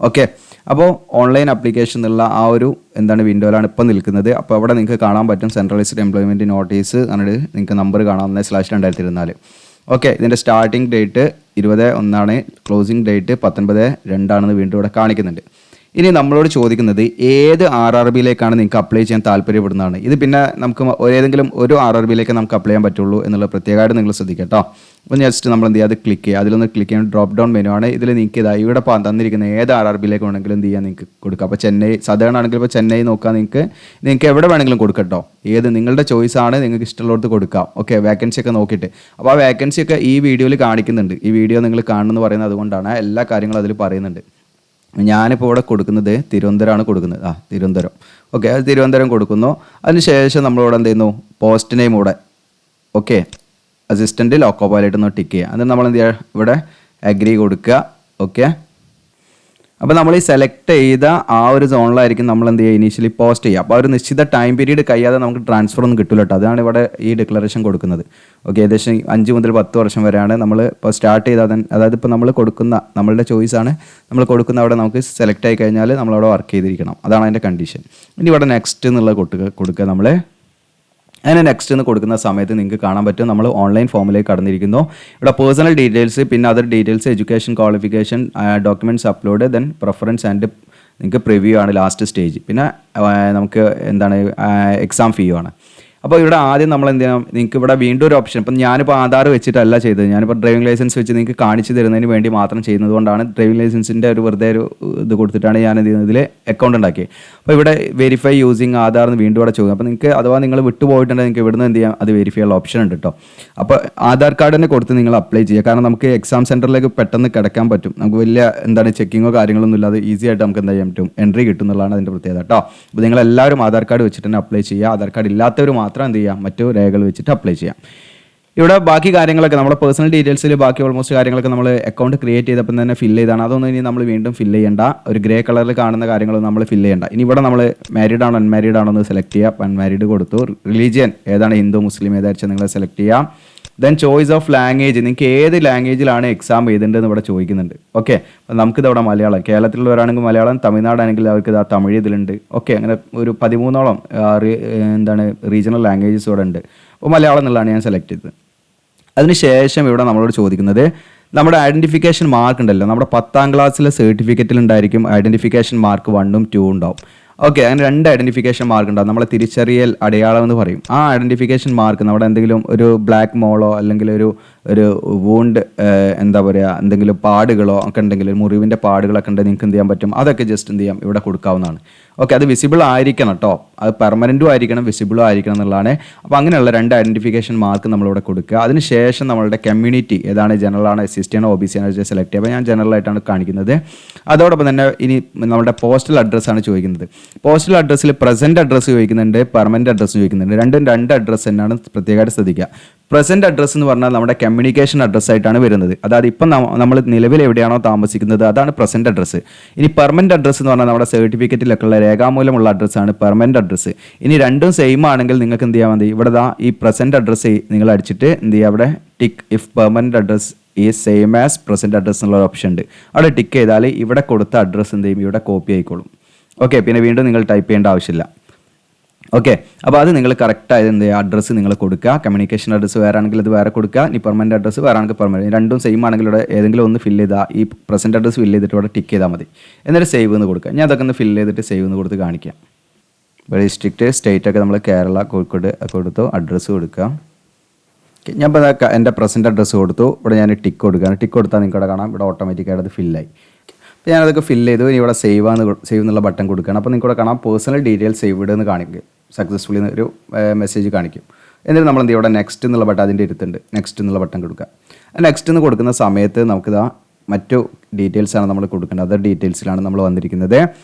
ഓക്കെ, അപ്പോൾ ഓൺലൈൻ ആപ്ലിക്കേഷൻ എന്നുള്ള ആ ഒരു വിൻഡോയിലാണ് ഇപ്പോൾ നിൽക്കുന്നത്. അപ്പോൾ അവിടെ നിങ്ങൾക്ക് കാണാൻ പറ്റും സെൻട്രലൈസ്ഡ് എംപ്ലോയ്മെൻറ്റ് നോട്ടീസ് എന്നിട്ട് നിങ്ങൾക്ക് നമ്പർ കാണാം 1/2024. ഓക്കെ, ഇതിൻ്റെ സ്റ്റാർട്ടിംഗ് ഡേറ്റ് 20/1 ക്ലോസിംഗ് ഡേറ്റ് 19/2 വീണ്ടും ഇവിടെ കാണിക്കുന്നുണ്ട്. ഇനി നമ്മളോട് ചോദിക്കുന്നത് ഏത് RRBയിലേക്കാണ് നിങ്ങൾക്ക് അപ്ലൈ ചെയ്യാൻ താല്പര്യപ്പെടുന്നതാണ്. ഇത് പിന്നെ നമുക്ക് ഏതെങ്കിലും ഒരു RRBയിലേക്ക് നമുക്ക് അപ്ലൈ ചെയ്യാൻ പറ്റുള്ളൂ എന്നുള്ള പ്രത്യേകമായിട്ട് നിങ്ങൾ ശ്രദ്ധിക്കുക കേട്ടോ. അപ്പോൾ ജസ്റ്റ് നമ്മൾ എന്ത് ചെയ്യുക, അത് ക്ലിക്ക് ചെയ്യുക. അതിലൊന്ന് ക്ലിക്ക് ചെയ്യാൻ ഡ്രോപ്പ് ഡൗൺ മെനു ആണ്. ഇതിൽ നിങ്ങൾക്ക് ഇവിടെ തന്നിരിക്കുന്ന ഏത് RRBയിലേക്ക് വേണമെങ്കിലും എന്ത് ചെയ്യാൻ നിങ്ങൾക്ക് കൊടുക്കുക. അപ്പോൾ ചെന്നൈ സദേൺ ആണെങ്കിൽ ഇപ്പോൾ ചെന്നൈ നോക്കുക, നിങ്ങൾക്ക് എവിടെ വേണമെങ്കിലും കൊടുക്കട്ടോ. ഏത് നിങ്ങളുടെ ചോയ്സ് ആണ്, നിങ്ങൾക്ക് ഇഷ്ടമുള്ളവർക്ക് കൊടുക്കാം. ഓക്കെ, വേക്കൻസി ഒക്കെ നോക്കിയിട്ട്. അപ്പോൾ ആ വേക്കൻസി ഒക്കെ ഈ വീഡിയോയിൽ കാണിക്കുന്നുണ്ട്. ഈ വീഡിയോ നിങ്ങൾ കാണുമെന്ന് പറയുന്നത് അതുകൊണ്ടാണ്, എല്ലാ കാര്യങ്ങളും അതിൽ പറയുന്നുണ്ട്. ഞാനിപ്പോൾ ഇവിടെ കൊടുക്കുന്നത് തിരുവനന്തപുരമാണ് കൊടുക്കുന്നത്. തിരുവനന്തപുരം. ഓക്കെ, അത് തിരുവനന്തപുരം കൊടുക്കുന്നു. അതിനുശേഷം നമ്മളിവിടെ എന്ത് ചെയ്യുന്നു, പോസ്റ്റ് നെയിം ഇവിടെ ഓക്കെ അസിസ്റ്റൻറ്റ് ലോക്കോ പൈലറ്റ് എന്ന് ടിക്ക് ചെയ്യുക. എന്നിട്ട് നമ്മൾ എന്ത് ചെയ്യുക, ഇവിടെ അഗ്രി കൊടുക്കുക. ഓക്കെ, അപ്പോൾ നമ്മൾ ഈ സെലക്ട് ചെയ്ത ആ ഒരു സോണിലായിരിക്കും നമ്മൾ എന്ത് ചെയ്യുക ഇനീഷ്യലി പോസ്റ്റ് ചെയ്യുക. അപ്പോൾ ഒരു നിശ്ചിത ടൈം പീരീഡ് കഴിയാതെ നമുക്ക് ട്രാൻസ്ഫർ ഒന്നും കിട്ടില്ല കേട്ടോ. അതാണ് ഇവിടെ ഈ ഡിക്ലറേഷൻ കൊടുക്കുന്നത്. ഓക്കെ, ഏകദേശം 5 മുതൽ 10 വർഷം വരെയാണ് നമ്മൾ ഇപ്പോൾ സ്റ്റാർട്ട് ചെയ്താൽ, അതായത് ഇപ്പോൾ നമ്മൾ കൊടുക്കുന്ന നമ്മളുടെ ചോയ്സാണ്, നമ്മൾ കൊടുക്കുന്ന അവിടെ നമുക്ക് സെലക്ട് ആയി കഴിഞ്ഞാൽ നമ്മളവിടെ വർക്ക് ചെയ്തിരിക്കണം. അതാണ് അതിൻ്റെ കണ്ടീഷൻ. ഇനി ഇവിടെ നെക്സ്റ്റ് എന്നുള്ള കൊടുക്കുക നമ്മൾ. അതിന് നെക്സ്റ്റ് എന്ന് കൊടുക്കുന്ന സമയത്ത് നിങ്ങൾക്ക് കാണാൻ പറ്റും നമ്മൾ ഓൺലൈൻ ഫോമിലേക്ക് കടന്നിരിക്കുന്നു. ഇവിടെ പേഴ്സണൽ ഡീറ്റെയിൽസ്, പിന്നെ other details, education qualification, documents upload, then preference and നിങ്ങൾക്ക് പ്രിവ്യൂ ആണ് ലാസ്റ്റ് സ്റ്റേജ്. പിന്നെ നമുക്ക് എന്താണ് എക്സാം ഫീ ആണ്. അപ്പോൾ ഇവിടെ ആദ്യം നമ്മൾ എന്ത് ചെയ്യണം, നിങ്ങൾക്ക് ഇവിടെ വീണ്ടും ഒരു ഓപ്ഷൻ, ഇപ്പം ഞാനിപ്പോൾ ആധാർ വെച്ചിട്ടല്ല ചെയ്തത്, ഞാനിപ്പോൾ ഡ്രൈവിംഗ് ലൈസൻസ് വെച്ച് നിങ്ങൾക്ക് കാണിച്ചു തരുന്നതിന് വേണ്ടി മാത്രം ചെയ്യുന്നത് കൊണ്ടാണ് ഡ്രൈവിംഗ് ലൈസൻസിൻ്റെ ഒരു വെറുതെ ഒരു ഇത് കൊടുത്തിട്ടാണ് ഞാൻ എന്ത് ചെയ്യുന്നത് ഇതിൽ അക്കൗണ്ട് ഉണ്ടാക്കിയത്. അപ്പോൾ ഇവിടെ വെരിഫൈ യൂസിങ് ആധാർ എന്ന് വീണ്ടും ഇവിടെ ചോദിക്കും. അപ്പോൾ നിങ്ങൾക്ക് അഥവാ നിങ്ങൾ വിട്ടുപോയിട്ടുണ്ടെങ്കിൽ നിങ്ങൾക്ക് ഇവിടുന്ന് എന്ത് ചെയ്യാം, അത് വെരിഫൈ ഉള്ള ഓപ്ഷൻ ഉണ്ട് കേട്ടോ. അപ്പോൾ ആധാർ കാർഡ് തന്നെ കൊടുത്ത് നിങ്ങൾ അപ്ലൈ ചെയ്യുക. കാരണം നമുക്ക് എക്സാം സെൻറ്ററിലേക്ക് പെട്ടെന്ന് കിടക്കാൻ പറ്റും, നമുക്ക് വലിയ എന്താണ് ചെക്കിങ്ങോ കാര്യങ്ങളൊന്നും ഇല്ലാതെ ഈസി ആയിട്ട് നമുക്ക് എന്താ ചെയ്യാൻ പറ്റും, എൻട്രി കിട്ടും എന്നുള്ളതാണ് അതിൻ്റെ പ്രത്യേകത കേട്ടോ. അപ്പോൾ നിങ്ങളെല്ലാവരും ആധാർ കാർഡ് വെച്ചിട്ട് തന്നെ അപ്ലൈ ചെയ്യുക. ആധാർ കാർഡ് ഇല്ലാത്തവർ മാത്രം എന്ത് ചെയ്യാം, മറ്റു രേഖകൾ വെച്ചിട്ട് അപ്ലൈ ചെയ്യാം. ഇവിടെ ബാക്കി കാര്യങ്ങളൊക്കെ നമ്മുടെ പേഴ്സണൽ ഡീറ്റെയിൽസിൽ ബാക്കി ഓൾമോസ്റ്റ് കാര്യങ്ങളൊക്കെ നമ്മൾ അക്കൗണ്ട് ക്രിയേറ്റ് ചെയ്തപ്പോൾ തന്നെ ഫില്ല് ചെയ്താണ്. അതൊന്നും ഇനി നമ്മൾ വീണ്ടും ഫില്ല് ചെയ്യേണ്ട. ഒരു ഗ്രേ കളറിൽ കാണുന്ന കാര്യങ്ങളൊന്നും നമ്മൾ ഫില്ല് ചെയ്യേണ്ട. ഇനി ഇവിടെ നമ്മൾ മാരീഡ് ആണോ അൺമാരീഡ് ആണോ എന്ന് സെലക്ട് ചെയ്യുക. അൺമാരീഡ് കൊടുത്തു. റിലീജിയൻ ഏതാണ്, ഹിന്ദു മുസ്ലിം ഏതായിരിക്കും നിങ്ങൾ സെലക്ട് ചെയ്യാം. ദെൻ ചോയ്സ് ഓഫ് ലാംഗ്വേജ്, നിങ്ങൾക്ക് ഏത് ലാംഗ്വേജിലാണ് എക്സാം എഴുതേണ്ടതെന്ന് ഇവിടെ ചോദിക്കുന്നുണ്ട്. ഓക്കെ, അപ്പോൾ നമുക്കിതവിടെ മലയാളം, കേരളത്തിലുള്ളവരാണെങ്കിൽ മലയാളം, തമിഴ്നാടാണെങ്കിൽ അവർക്ക് ഇതാ തമിഴ് ഇതിലുണ്ട്. ഓക്കെ, അങ്ങനെ ഒരു 13ഓളം എന്താണ് റീജിയണൽ ലാംഗ്വേജസ് ഇവിടെ ഉണ്ട്. അപ്പോൾ മലയാളം എന്നുള്ളതാണ് ഞാൻ സെലക്ട് ചെയ്തത്. അതിനുശേഷം ഇവിടെ നമ്മളോട് ചോദിക്കുന്നത് നമ്മുടെ ഐഡൻറ്റിഫിക്കേഷൻ മാർക്ക് ഉണ്ടല്ലോ, നമ്മുടെ 10ാം ക്ലാസ്സിലെ സർട്ടിഫിക്കറ്റിൽ ഉണ്ടായിരിക്കും ഐഡൻറ്റിഫിക്കേഷൻ മാർക്ക് 1ഉം 2ഉം ഉണ്ടാവും. ഓക്കെ, അങ്ങനെ 2 ഐഡൻറ്റിഫിക്കേഷൻ മാർക്ക് ഉണ്ടാവും. നമ്മളെ തിരിച്ചറിയൽ അടയാളം എന്ന് പറയും. ആ ഐഡൻറ്റിഫിക്കേഷൻ മാർക്ക് നമ്മുടെ എന്തെങ്കിലും ഒരു ബ്ലാക്ക് മോളോ അല്ലെങ്കിൽ ഒരു വൂണ്ട് എന്താ പറയുക, എന്തെങ്കിലും പാടുകളോ ഒക്കെ ഉണ്ടെങ്കിൽ, മുറിവിൻ്റെ പാടുകളൊക്കെ ഉണ്ടെങ്കിൽ നിങ്ങൾക്ക് എന്ത് ചെയ്യാൻ പറ്റും, അതൊക്കെ ജസ്റ്റ് എന്ത് ചെയ്യാം ഇവിടെ കൊടുക്കാവുന്നതാണ്. ഓക്കെ, അത് വിസിബിൾ ആയിരിക്കണം കേട്ടോ, അത് പെർമനൻറ്റും ആയിരിക്കണം വിസിബിളും ആയിരിക്കണം എന്നുള്ളതാണ്. അപ്പോൾ അങ്ങനെയുള്ള 2 ഐഡൻറ്റിഫിക്കേഷൻ മാർക്ക് നമ്മളിവിടെ കൊടുക്കുക. അതിനുശേഷം നമ്മളുടെ കമ്മ്യൂണിറ്റി ഏതാണ്, ജനറൽ ആണ്, എസ് സി ആണോ ഒ ബി സി ആണോ സെലക്ട് ചെയ്യുക. അപ്പോൾ ഞാൻ ജനറലായിട്ടാണ് കാണിക്കുന്നത്. അതോടൊപ്പം തന്നെ ഇനി നമ്മുടെ പോസ്റ്റൽ അഡ്രസ്സാണ് ചോദിക്കുന്നത്. പോസ്റ്റൽ അഡ്രസ്സിൽ പ്രസൻറ്റ് അഡ്രസ്സ് ചോദിക്കുന്നുണ്ട്, പെർമനൻറ്റ് അഡ്രസ്സ് ചോദിക്കുന്നുണ്ട്. രണ്ടും 2 അഡ്രസ്സ് തന്നെയാണ്, പ്രത്യേകമായിട്ട് ശ്രദ്ധിക്കുക. പ്രസൻറ്റ് അഡ്രസ്സ് എന്ന് പറഞ്ഞാൽ നമ്മുടെ കമ്മ്യൂണിക്കേഷൻ അഡ്രസ്സായിട്ടാണ് വരുന്നത്. അതായത് ഇപ്പം നമ്മൾ നിലവിൽ എവിടെയാണോ താമസിക്കുന്നത് അതാണ് പ്രസൻറ്റ് അഡ്രസ്സ്. ഇനി പെർമനൻറ്റ് അഡ്രസ്സ് എന്ന് പറഞ്ഞാൽ നമ്മുടെ സർട്ടിഫിക്കറ്റിലൊക്കെ ഉള്ള രേഖാമൂലമുള്ള അഡ്രസ്സാണ് പെർമനൻറ്റ് അഡ്രസ്സ്. ഇനി രണ്ടും സെയിം ആണെങ്കിൽ നിങ്ങൾക്ക് എന്ത് ചെയ്യാൻ മതി, ഇവിടെ ഈ പ്രസൻറ്റ് അഡ്രസ്സ് നിങ്ങൾ അടിച്ചിട്ട് എന്ത് ചെയ്യുക, അവിടെ ടിക്ക് ഇഫ് പെർമനൻറ്റ് അഡ്രസ്സ് ഈ സെയിം ആസ് പ്രസൻറ്റ് അഡ്രസ്സ് എന്നുള്ള ഓപ്ഷൻ ഉണ്ട്. അവിടെ ടിക്ക് ചെയ്താൽ ഇവിടെ കൊടുത്ത അഡ്രസ്സ് എന്ത് ചെയ്യും, ഇവിടെ കോപ്പി ആയിക്കോളും. ഓക്കെ, പിന്നെ വീണ്ടും നിങ്ങൾ ടൈപ്പ് ചെയ്യേണ്ട ആവശ്യമില്ല. ഓക്കെ, അപ്പോൾ അത് നിങ്ങൾ കറക്റ്റായത് എന്ത് ചെയ്യുക, അഡ്രസ്സ് നിങ്ങൾ കൊടുക്കുക. കമ്മ്യൂണിക്കേഷൻ അഡ്രസ്സ് വേറെ ആണെങ്കിൽ അത് വേറെ കൊടുക്കുക. ഇനി പെർമനൻറ്റ് അഡ്രസ്സ് വേറെ ആണെങ്കിൽ പെർമനൻറ്റ്, രണ്ടും സെയിം ആണെങ്കിൽ ഇവിടെ ഏതെങ്കിലും ഒന്ന് ഫില്ല് ചെയ്താൽ ഈ പ്രസൻറ്റ് അഡ്രസ്സ് ഫില്ല് ചെയ്തിട്ട് ഇവിടെ ടിക്ക് ചെയ്താൽ മതി. എന്നിട്ട് സേവ് എന്ന് കൊടുക്കുക. ഞാൻ അതൊക്കെ ഒന്ന് ഫില്ല് ചെയ്തിട്ട് സേവ് എന്ന് കൊടുത്ത് കാണിക്കാം. ഇപ്പോൾ ഡിസ്ട്രിക്റ്റ് സ്റ്റേറ്റൊക്കെ നമ്മൾ കേരള കോഴിക്കോട് കൊടുത്തു, അഡ്രസ്സ് കൊടുക്കുക. ഞാൻ ഇപ്പോൾ എൻ്റെ പ്രസൻറ്റ് അഡ്രസ്സ് കൊടുത്തു. ഇവിടെ ഞാൻ ടിക്ക് കൊടുക്കുകയാണ്. ടിക്ക് കൊടുത്താൽ നിങ്ങൾക്ക് ഇവിടെ കാണാം, ഇവിടെ ഓട്ടോമാറ്റിക്കായിട്ട് അത് ഫില്ലായി. അപ്പോൾ ഞാനതൊക്കെ ഫില്ല് ചെയ്തു. ഇനി ഇവിടെ സേവ് എന്നുള്ള ബട്ടൺ കൊടുക്കുകയാണ്. അപ്പോൾ നിങ്ങൾക്ക് ഇവിടെ കാണാം പേഴ്സണൽ ഡീറ്റെയിൽസ് സേവ്ഡ് എന്ന് കാണിക്കും, സക്സസ്ഫുള്ളി ഒരു മെസ്സേജ് കാണിക്കും. എന്നിട്ട് നമ്മൾ എന്ത് ചെയ്യും, ഇവിടെ നെക്സ്റ്റ് എന്നുള്ള ബട്ടൺ അതിൻ്റെ ഇരുത്തുണ്ട്, നെക്സ്റ്റ് എന്നുള്ള ബട്ടൺ കൊടുക്കുക. നെക്സ്റ്റ് എന്ന് കൊടുക്കുന്ന സമയത്ത് നമുക്കിതാ മറ്റു ഡീറ്റെയിൽസാണ് നമ്മൾ കൊടുക്കേണ്ടത്. അതർ ഡീറ്റെയിൽസിലാണ് നമ്മൾ വന്നിരിക്കുന്നത്.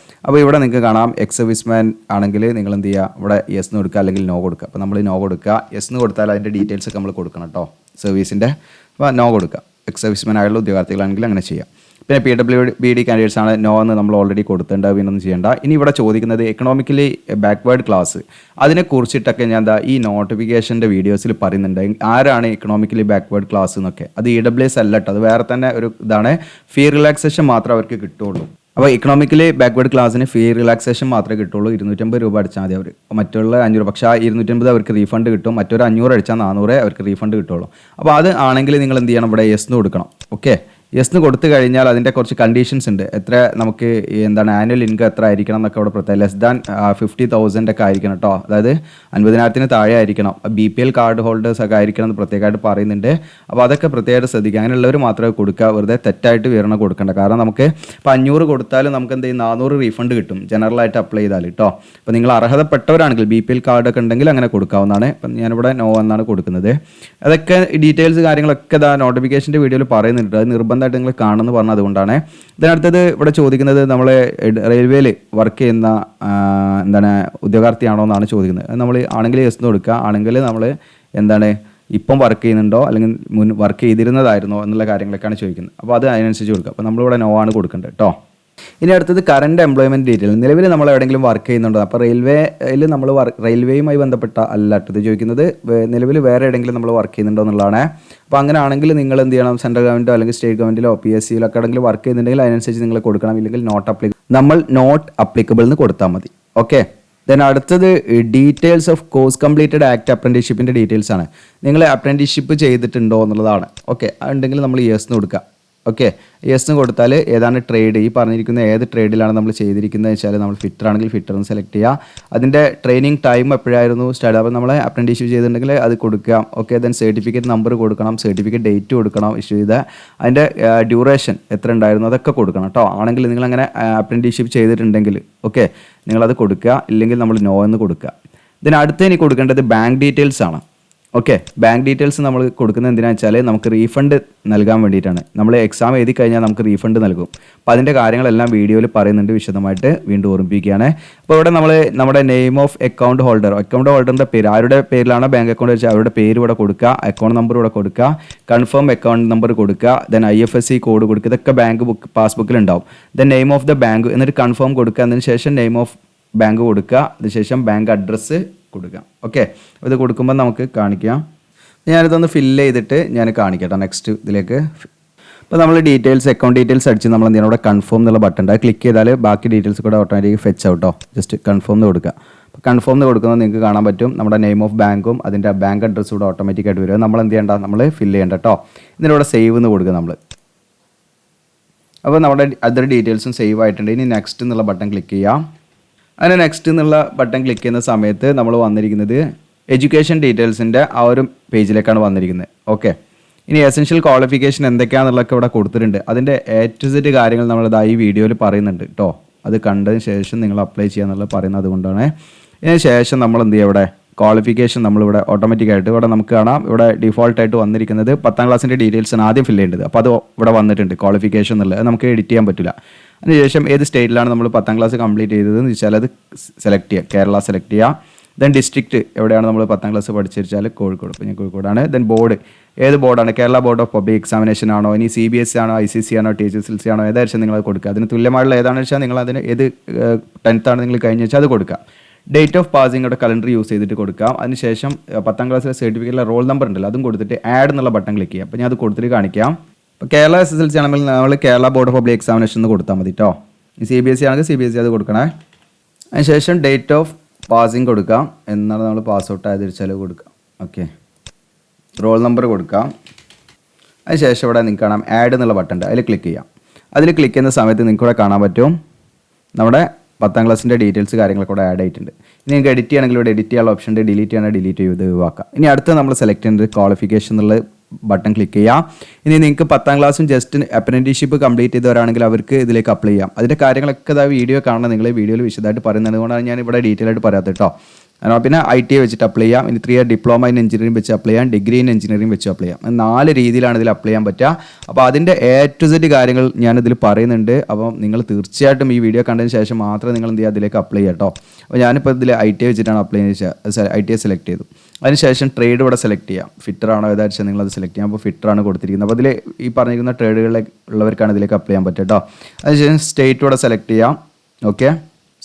അപ്പോൾ ഇവിടെ നിങ്ങൾക്ക് കാണാം എക്സ് സർവീസ്മാൻ ആണെങ്കിൽ നിങ്ങൾ എന്ത് ചെയ്യുക, ഇവിടെ യെസ് എന്ന് കൊടുക്കുക അല്ലെങ്കിൽ നോ കൊടുക്കുക. അപ്പോൾ നമ്മൾ നോ കൊടുക്കുക. യെസ് എന്ന് കൊടുത്താൽ അതിൻ്റെ ഡീറ്റെയിൽസ് ഒക്കെ നമ്മൾ കൊടുക്കണം കേട്ടോ, സർവീസിൻ്റെ. അപ്പോൾ നോ കൊടുക്കുക. എക്സ് സർവീസ്മാൻ ആയുള്ള ഉദ്യോഗാർത്ഥികളാണെങ്കിൽ അങ്ങനെ ചെയ്യാം. പിന്നെ PWBD കാൻഡിഡേറ്റ്സ് ആണ്, നോ എന്ന് നമ്മൾ ഓൾറെഡി കൊടുത്തിട്ടുണ്ട്, പിന്നൊന്നും ചെയ്യേണ്ട. ഇനി ഇവിടെ ചോദിക്കുന്നത് എക്കണോമിക്കലി ബാക്ക്വേർഡ് ക്ലാസ്, അതിനെക്കുറിച്ചിട്ടൊക്കെ ഞാൻ ഈ നോട്ടിഫിക്കേഷൻ്റെ വീഡിയോസിൽ പറയുന്നുണ്ട്, ആരാണ് എക്കണോമിക്കലി ബാക്ക്വേർഡ് ക്ലാസ് എന്നൊക്കെ. അത് EWS അല്ല കേട്ടോ, അത് വേറെ തന്നെ ഒരു ഇതാണ്. ഫീ റിലാക്സേഷൻ മാത്രമേ അവർക്ക് കിട്ടുള്ളൂ. അപ്പോൾ ഇക്കണോമിക്കലി ബാക്ക്വേർഡ് ക്ലാസ്സിന് ഫീ റിലാക്സേഷൻ മാത്രമേ കിട്ടുള്ളൂ. 250 രൂപ അടിച്ചാൽ മതി അവർ, മറ്റുള്ള 500. പക്ഷേ ആ 250 അവർക്ക് റീഫണ്ട് കിട്ടും. മറ്റൊരു 500 അടിച്ചാൽ 400 അവർക്ക് റീഫണ്ട് കിട്ടുള്ളൂ. അപ്പോൾ അത് ആണെങ്കിൽ നിങ്ങൾ എന്ത് ചെയ്യണം, ഇവിടെ യെസ് എന്ന് കൊടുക്കണം. ഓക്കെ, യെസ് എന്ന് കൊടുത്തു കഴിഞ്ഞാൽ അതിൻ്റെ കുറച്ച് കണ്ടീഷൻസ് ഉണ്ട്. എത്ര നമുക്ക് എന്താണ് ആനുവൽ ഇൻകം എത്ര ആയിരിക്കണം എന്നൊക്കെ അവിടെ പ്രത്യേകം, ലെസ് ദാൻ 50,000 ഒക്കെ ആയിരിക്കണം കേട്ടോ. അതായത് 50,000 താഴെ ആയിരിക്കണം. BPL കാർഡ് ഹോൾഡേഴ്സ് ഒക്കെ ആയിരിക്കണം എന്ന് പ്രത്യേകമായിട്ട് പറയുന്നുണ്ട്. അപ്പോൾ അതൊക്കെ പ്രത്യേകമായിട്ട് ശ്രദ്ധിക്കുക. അങ്ങനെയുള്ളവർ മാത്രമേ കൊടുക്കുക, വെറുതെ തെറ്റായിട്ട് വിവരണം കൊടുക്കേണ്ട. കാരണം നമുക്ക് ഇപ്പോൾ 500 കൊടുത്താലും നമുക്ക് എന്ത് ചെയ്യും, 400 റീഫണ്ട് കിട്ടും ജനറലായിട്ട് അപ്ലൈ ചെയ്താൽ കേട്ടോ. അപ്പോൾ നിങ്ങൾ അർഹതപ്പെട്ടവരാണെങ്കിൽ BPL കാർഡൊക്കെ ഉണ്ടെങ്കിൽ അങ്ങനെ കൊടുക്കാവുന്നതാണ്. അപ്പം ഞാനിവിടെ നോ എന്നാണ് കൊടുക്കുന്നത്. അതൊക്കെ ഡീറ്റെയിൽസ് കാര്യങ്ങളൊക്കെ നോട്ടിഫിക്കേഷൻ്റെ വീഡിയോയിൽ പറയുന്നുണ്ട്. അത് നിർബന്ധമായിട്ട് നിങ്ങൾ കാണുമെന്ന് പറഞ്ഞത് അതുകൊണ്ടാണ്. ഇതിനടുത്തത് ഇവിടെ ചോദിക്കുന്നത് നമ്മൾ റെയിൽവേയിൽ വർക്ക് ചെയ്യുന്ന എന്താണ് ഉദ്യോഗാർത്ഥിയാണോ എന്നാണ് ചോദിക്കുന്നത്. നമ്മൾ ആണെങ്കിൽ യെസ് എന്ന് കൊടുക്കുക. ആണെങ്കിൽ നമ്മൾ എന്താണ് ഇപ്പം വർക്ക് ചെയ്യുന്നുണ്ടോ അല്ലെങ്കിൽ വർക്ക് ചെയ്തിരുന്നതായിരുന്നോ എന്നുള്ള കാര്യങ്ങളൊക്കെയാണ് ചോദിക്കുന്നത്. അപ്പോൾ അത് അതിനനുസരിച്ച് കൊടുക്കുക. അപ്പോൾ നമ്മളിവിടെ നോ ആണ് കൊടുക്കേണ്ടത് കേട്ടോ. ഇനി അടുത്തത് കറണ്ട് എംപ്ലോയ്മെൻറ്റ് ഡീറ്റെയിൽ. നിലവിൽ നമ്മൾ എവിടെയെങ്കിലും വർക്ക് ചെയ്യുന്നുണ്ടോ? അപ്പോൾ റെയിൽവേയിൽ നമ്മൾ റെയിൽവേയുമായി ബന്ധപ്പെട്ട അല്ല ഇത് ചോദിക്കുന്നത്, നിലവിൽ വേറെ എവിടെയെങ്കിലും നമ്മൾ വർക്ക് ചെയ്യുന്നുണ്ടോ എന്നുള്ളതാണ്. അപ്പോൾ അങ്ങനെ ആണെങ്കിൽ നിങ്ങൾ എന്ത് ചെയ്യണം, സെൻട്രൽ ഗവൺമെൻറ്റോ അല്ലെങ്കിൽ സ്റ്റേറ്റ് ഗവൺമെൻറ്റിലോ PSCയിലോ ഒക്കെ എവിടെയെങ്കിലും വർക്ക് ചെയ്യുന്നുണ്ടെങ്കിൽ അതിനനുസരിച്ച് നിങ്ങൾ കൊടുക്കണം. ഇല്ലെങ്കിൽ നോട്ട് അപ്ലിക്കബിൾ എന്ന് കൊടുത്താൽ മതി. ഓക്കെ. ദെൻ അടുത്തത് details of course completed act അപ്രൻറ്റീസ്ഷിപ്പിൻ്റെ ഡീറ്റെയിൽസ് ആണ്. നിങ്ങൾ അപ്രൻറ്റീസ്ഷിപ്പ് ചെയ്തിട്ടുണ്ടോ എന്നുള്ളതാണ്. ഓക്കെ, അതുണ്ടെങ്കിൽ നമ്മൾ യെസ് എന്ന് കൊടുക്കുക. ഓക്കെ, യെസ് എന്ന് കൊടുത്താൽ ഏതാണ് ട്രേഡ്, ഈ പറഞ്ഞിരിക്കുന്ന ഏത് ട്രേഡിലാണ് നമ്മൾ ചെയ്തിരിക്കുന്നത് വെച്ചാൽ നമ്മൾ ഫിറ്റർ ആണെങ്കിൽ ഫിറ്റർ എന്ന് സെലക്ട് ചെയ്യുക. അതിൻ്റെ ട്രെയിനിങ് ടൈം എപ്പോഴായിരുന്നു സ്റ്റാർട്ട്, അപ്പോൾ നമ്മൾ അപ്രൻറ്റീസ്ഷിപ്പ് ചെയ്തിട്ടുണ്ടെങ്കിൽ അത് കൊടുക്കുക. ഓക്കെ, ദെൻ സർട്ടിഫിക്കറ്റ് നമ്പർ കൊടുക്കണം, സർട്ടിഫിക്കറ്റ് ഡേറ്റ് കൊടുക്കണം, ഇഷ്യൂ ചെയ്ത അതിൻ്റെ ഡ്യൂറേഷൻ എത്ര ഉണ്ടായിരുന്നു അതൊക്കെ കൊടുക്കണം കേട്ടോ. ആണെങ്കിൽ നിങ്ങളങ്ങനെ അപ്രൻറ്റീസ്ഷിപ്പ് ചെയ്തിട്ടുണ്ടെങ്കിൽ ഓക്കെ നിങ്ങളത് കൊടുക്കുക, ഇല്ലെങ്കിൽ നമ്മൾ നോ എന്ന് കൊടുക്കുക. ദെൻ അടുത്തതിന് കൊടുക്കേണ്ടത് ബാങ്ക് ഡീറ്റെയിൽസ് ആണ്. ഓക്കെ, ബാങ്ക് ഡീറ്റെയിൽസ് നമ്മൾ കൊടുക്കുന്നത് എന്തിനാണെന്ന് വെച്ചാൽ നമുക്ക് റീഫണ്ട് നൽകാൻ വേണ്ടിയിട്ടാണ്. നമ്മൾ എക്സാം എഴുതി കഴിഞ്ഞാൽ നമുക്ക് റീഫണ്ട് നൽകും. അപ്പോൾ അതിൻ്റെ കാര്യങ്ങളെല്ലാം വീഡിയോയിൽ പറയുന്നുണ്ട്, വിശദമായിട്ട് വീണ്ടും ഓർമ്മിപ്പിക്കുകയാണ്. അപ്പോൾ ഇവിടെ നമ്മുടെ നെയിം ഓഫ് അക്കൗണ്ട് ഹോൾഡറിൻ്റെ പേര്, ആരുടെ പേരിലാണ് ബാങ്ക് അക്കൗണ്ട് വെച്ചാൽ അവരുടെ പേര് ഇവിടെ കൊടുക്കുക, അക്കൗണ്ട് നമ്പർ ഇവിടെ കൊടുക്കുക, കൺഫേം അക്കൗണ്ട് നമ്പർ കൊടുക്കുക, ദെൻ IFSC കോഡ് കൊടുക്കുക. ഇതൊക്കെ ബാങ്ക് പാസ്ബുക്കിൽ ഉണ്ടാവും. Then name of the bank, എന്നിട്ട് കൺഫേം കൊടുക്കുക. അതിന് ശേഷം നെയിം ഓഫ് ബാങ്ക് കൊടുക്കുക, അതിനുശേഷം ബാങ്ക് അഡ്രസ്സ് കൊടുക്കുക. ഓക്കെ, ഇത് കൊടുക്കുമ്പോൾ നമുക്ക് കാണിക്കാം. ഞാനിതൊന്ന് ഫില്ല് ചെയ്തിട്ട് ഞാൻ കാണിക്കട്ടെ നെക്സ്റ്റ് ഇതിലേക്ക്. അപ്പോൾ നമ്മൾ അക്കൗണ്ട് ഡീറ്റെയിൽസ് അടിച്ച് നമ്മൾ എന്ത് ചെയ്യണം, ഇവിടെ കൺഫേം എന്നുള്ള ബട്ടൺ ഉണ്ട്, ക്ലിക്ക് ചെയ്താൽ ബാക്കി ഡീറ്റെയിൽസ് കൂടെ ഓട്ടോമാറ്റിക് ഫെച്ച് ഔട്ടോ. ജസ്റ്റ് കൺഫേം എന്ന് കൊടുക്കുക. അപ്പോൾ കൺഫേം എന്ന് കൊടുക്കുന്നത് നിങ്ങൾക്ക് കാണാൻ പറ്റും, നമ്മുടെ നെയിം ഓഫ് ബാങ്കും അതിൻ്റെ ബാങ്ക് അഡ്രസ്സും കൂടെ ഓട്ടോമാറ്റിക്കായിട്ട് വരും. നമ്മൾ എന്ത് ചെയ്യേണ്ട, നമ്മൾ ഫില്ല് ചെയ്യേണ്ട കേട്ടോ. ഇതിലൂടെ സേവ് എന്ന് കൊടുക്കുക നമ്മൾ. അപ്പോൾ നമ്മുടെ അതർ ഡീറ്റെയിൽസും സേവ് ആയിട്ടുണ്ട്. ഇനി നെക്സ്റ്റ് എന്നുള്ള ബട്ടൺ ക്ലിക്ക് ചെയ്യാം. അങ്ങനെ നെക്സ്റ്റ് എന്നുള്ള ബട്ടൺ ക്ലിക്ക് ചെയ്യുന്ന സമയത്ത് നമ്മൾ വന്നിരിക്കുന്നത് എഡ്യൂക്കേഷൻ ഡീറ്റെയിൽസിൻ്റെ ആ ഒരു പേജിലേക്കാണ് വന്നിരിക്കുന്നത്. ഓക്കെ, ഇനി എസെൻഷ്യൽ ക്വാളിഫിക്കേഷൻ എന്തൊക്കെയാണെന്നുള്ളതൊക്കെ ഇവിടെ കൊടുത്തിട്ടുണ്ട്. അതിൻ്റെ A to Z കാര്യങ്ങൾ നമ്മളിത് ഈ വീഡിയോയിൽ പറയുന്നുണ്ട് കേട്ടോ. അത് കണ്ടതിന് ശേഷം നിങ്ങൾ അപ്ലൈ ചെയ്യുക എന്നുള്ളത് പറയുന്നത് അതുകൊണ്ടാണ്. ഇതിന് ശേഷം നമ്മൾ എന്ത് ചെയ്യുക, ഇവിടെ ക്വാളിഫിക്കേഷൻ നമ്മളിവിടെ ഓട്ടോമാറ്റിക്കായിട്ട് ഇവിടെ നമുക്ക് കാണാം. ഇവിടെ ഡിഫോൾട്ടായിട്ട് വന്നിരിക്കുന്നത് 10ാം ക്ലാസ്സിൻ്റെ ഡീറ്റെയിൽസ് ആണ് ആദ്യം ഫില്ല് ചെയ്യേണ്ടത്. അപ്പോൾ അത് ഇവിടെ വന്നിട്ടുണ്ട് ക്വാളിഫിക്കേഷൻ എന്നുള്ളത്, നമുക്ക് എഡിറ്റ് ചെയ്യാൻ പറ്റില്ല. അതിനുശേഷം ഏത് സ്റ്റേറ്റിലാണ് നമ്മൾ 10ാം ക്ലാസ് കംപ്ലീറ്റ് ചെയ്തതെന്ന് വെച്ചാൽ അത് സെലക്ട് ചെയ്യുക, കേരള സെലക്ട് ചെയ്യുക. ദെൻ ഡിസ്ട്രിക്റ്റ് എവിടെയാണ് നമ്മൾ 10ാം ക്ലാസ് പഠിച്ചിരിച്ചാൽ കോഴിക്കോട്, ഇപ്പോൾ ഞാൻ കോഴിക്കോടാണ്. ദെൻ ബോർഡ്, ഏത് ബോർഡാണ്, Kerala board of public examination ആണോ, ഇനി CBSE ആണോ, ICC ആണോ, THSLC ആണോ, ഏതാഴ്ച നിങ്ങൾ കൊടുക്കുക. അതിന് തുല്യമായുള്ള ഏതാണെന്ന് വെച്ചാൽ നിങ്ങൾ അതിന് ഏത് 10th ആണ് നിങ്ങൾ കഴിഞ്ഞ് വെച്ചാൽ അത് കൊടുക്കുക. Date of passing calendar use ചെയ്തിട്ട് കൊടുക്കാം. അതിനുശേഷം 10ാം ക്ലാസ്സിലെ സർട്ടിഫിക്കറ്റിലെ റോൾ നമ്പർ ഉണ്ടല്ലോ അതും കൊടുത്തിട്ട് ആഡ് എന്നുള്ള ബട്ടൺ ക്ലിക്ക് ചെയ്യാം. അപ്പോൾ ഞാൻ അത് കൊടുത്തിട്ട് കാണിക്കാം. ഇപ്പോൾ കേരള SSLC ആണെങ്കിൽ നമ്മൾ Kerala board of public examination എന്ന് കൊടുത്താൽ മതി കേട്ടോ. CBSE ആണെങ്കിൽ CBSE അത് കൊടുക്കണേ. അതിനുശേഷം ഡേറ്റ് ഓഫ് പാസിംഗ് കൊടുക്കാം, എന്നാണ് നമ്മൾ പാസ് ഔട്ട് ആയതിരിച്ചാൽ കൊടുക്കാം. ഓക്കെ, റോൾ നമ്പർ കൊടുക്കാം. അതിനുശേഷം ഇവിടെ നിങ്ങൾക്ക് കാണാം ആഡ് എന്നുള്ള ബട്ടൺ ഉണ്ട്, അതിൽ ക്ലിക്ക് ചെയ്യാം. അതിൽ ക്ലിക്ക് ചെയ്യുന്ന സമയത്ത് നിങ്ങൾക്ക് ഇവിടെ കാണാൻ പറ്റും നമ്മുടെ 10ാം ക്ലാസ്സിൻ്റെ ഡീറ്റെയിൽസ് കാര്യങ്ങളൊക്കെ ഇവിടെ ആഡ് ആയിട്ടുണ്ട്. ഇനി നിങ്ങൾക്ക് എഡിറ്റ് ചെയ്യണമെങ്കിൽ ഇവിടെ എഡിറ്റ് ചെയ്യാനുള്ള ഓപ്ഷൻ ഉണ്ട്, ഡിലീറ്റ് ചെയ്യണമെങ്കിൽ ഡിലീറ്റ് ചെയ്ത് ഒഴിവാക്കാം. ഇനി അടുത്ത് നമ്മൾ സെലക്ട് ചെയ്യേണ്ടത് ക്വാളിഫിക്കേഷൻ എന്നുള്ള ബട്ടൺ ക്ലിക്ക് ചെയ്യാം. ഇനി നിങ്ങൾക്ക് 10ാം ക്ലാസ്സും ജസ്റ്റ് അപ്രന്റീസ്ഷിപ്പ് കംപ്ലീറ്റ് ചെയ്തവരാണെങ്കിൽ അവർക്ക് ഇതിലേക്ക് അപ്ലൈ ചെയ്യാം. അതിൻ്റെ കാര്യങ്ങളൊക്കെ വീഡിയോ കാണണം, നിങ്ങൾ വീഡിയോയിൽ വിശദമായിട്ട് പറയുന്നത് കൊണ്ടാണ് ഞാൻ ഇവിടെ ഡീറ്റെയിൽ ആയിട്ട് പറയാത്തത് കേട്ടോ. പിന്നെ ITI വെച്ചിട്ട് അപ്ലൈ ചെയ്യാം, ഇനി 3 year ഡിപ്ലോമ ഇൻ എഞ്ചിനീയറിംഗ് വെച്ച് അപ്ലൈ ചെയ്യാം, ഡിഗ്രി ഇൻ എഞ്ചിനീയറിംഗ് വെച്ച് അപ്ലൈ ചെയ്യാം. 4 രീതിയിലാണ് ഇതിൽ അപ്ലൈ ചെയ്യാൻ പറ്റുക. അപ്പോൾ അതിൻ്റെ A to Z കാര്യങ്ങൾ ഞാനിതിൽ പറയുന്നുണ്ട്. അപ്പം നിങ്ങൾ തീർച്ചയായിട്ടും ഈ വീഡിയോ കണ്ടതിന് ശേഷം മാത്രമേ നിങ്ങൾ എന്ത് ചെയ്യുക, അതിലേക്ക് അപ്ലൈ ചെയ്യാം കേട്ടോ. അപ്പോൾ ഞാനിപ്പോൾ ഇതിൽ ITI വെച്ചിട്ടാണ് അപ്ലൈ ചെയ്തത്, ITI സെലക്ട് ചെയ്തു. അതിനുശേഷം ട്രേഡ് ഇവിടെ സെലക്ട് ചെയ്യാം, ഫിറ്റർ ആണോ ഏതാഴ്ച നിങ്ങളത് സെലക്ട് ചെയ്യാം. അപ്പോൾ ഫിറ്റർ ആണ് കൊടുത്തിരിക്കുന്നത്. അപ്പോൾ ഇതിൽ ഈ പറഞ്ഞിരിക്കുന്ന ട്രേഡുകളിലുള്ളവർക്കാണ് ഇതിലേക്ക് അപ്ലൈ ചെയ്യാൻ പറ്റുക കേട്ടോ. അതിനുശേഷം സ്റ്റേറ്റ് ഇവിടെ സെലക്ട് ചെയ്യാം. ഓക്കെ,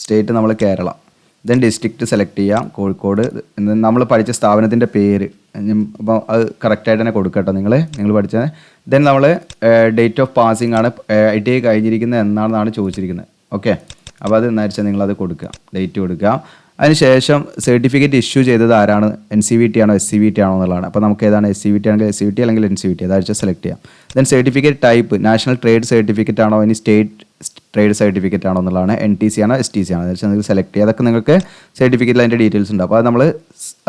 സ്റ്റേറ്റ് നമ്മൾ കേരള. ദെൻ ഡിസ്ട്രിക്റ്റ് സെലക്ട് ചെയ്യാം, കോഴിക്കോട്. നമ്മൾ പഠിച്ച സ്ഥാപനത്തിൻ്റെ പേര്, അപ്പോൾ അത് കറക്റ്റായിട്ട് തന്നെ കൊടുക്കുക കേട്ടോ നിങ്ങൾ പഠിച്ചത്. ദെൻ നമ്മൾ ഡേറ്റ് ഓഫ് പാസിംഗ് ആണ്, ITI കഴിഞ്ഞിരിക്കുന്നത് എന്നാണെന്നാണ് ചോദിച്ചിരിക്കുന്നത്. ഓക്കെ, അപ്പോൾ അത് എന്താ വെച്ചാൽ നിങ്ങളത് കൊടുക്കുക, ഡേറ്റ് കൊടുക്കുക. അതിനുശേഷം സർട്ടിഫിക്കറ്റ് ഇഷ്യൂ ചെയ്തത് ആരാണ്, NCVT ആണോ SCVT ആണോ എന്നുള്ളതാണ്. അപ്പോൾ നമുക്ക് ഏതാണ് SCVT ആണെങ്കിൽ SCVT അല്ലെങ്കിൽ NCVT അതാഴ്ച സെലക്ട് ചെയ്യാം. Then certificate type national trade certificate ആണോ ഇനി സ്റ്റേറ്റ് ട്രേഡ് സർട്ടിഫിക്കറ്റ് ആണോ എന്നുള്ളതാണ്. NTC ആണോ STC ആണോ അതായത് നിങ്ങൾക്ക് സെലക്ട് ചെയ്യുക. അതൊക്കെ നിങ്ങൾക്ക് സർട്ടിഫിക്കറ്റിൽ അതിൻ്റെ ഡീറ്റെയിൽസ് ഉണ്ട്. അപ്പോൾ അത് നമ്മൾ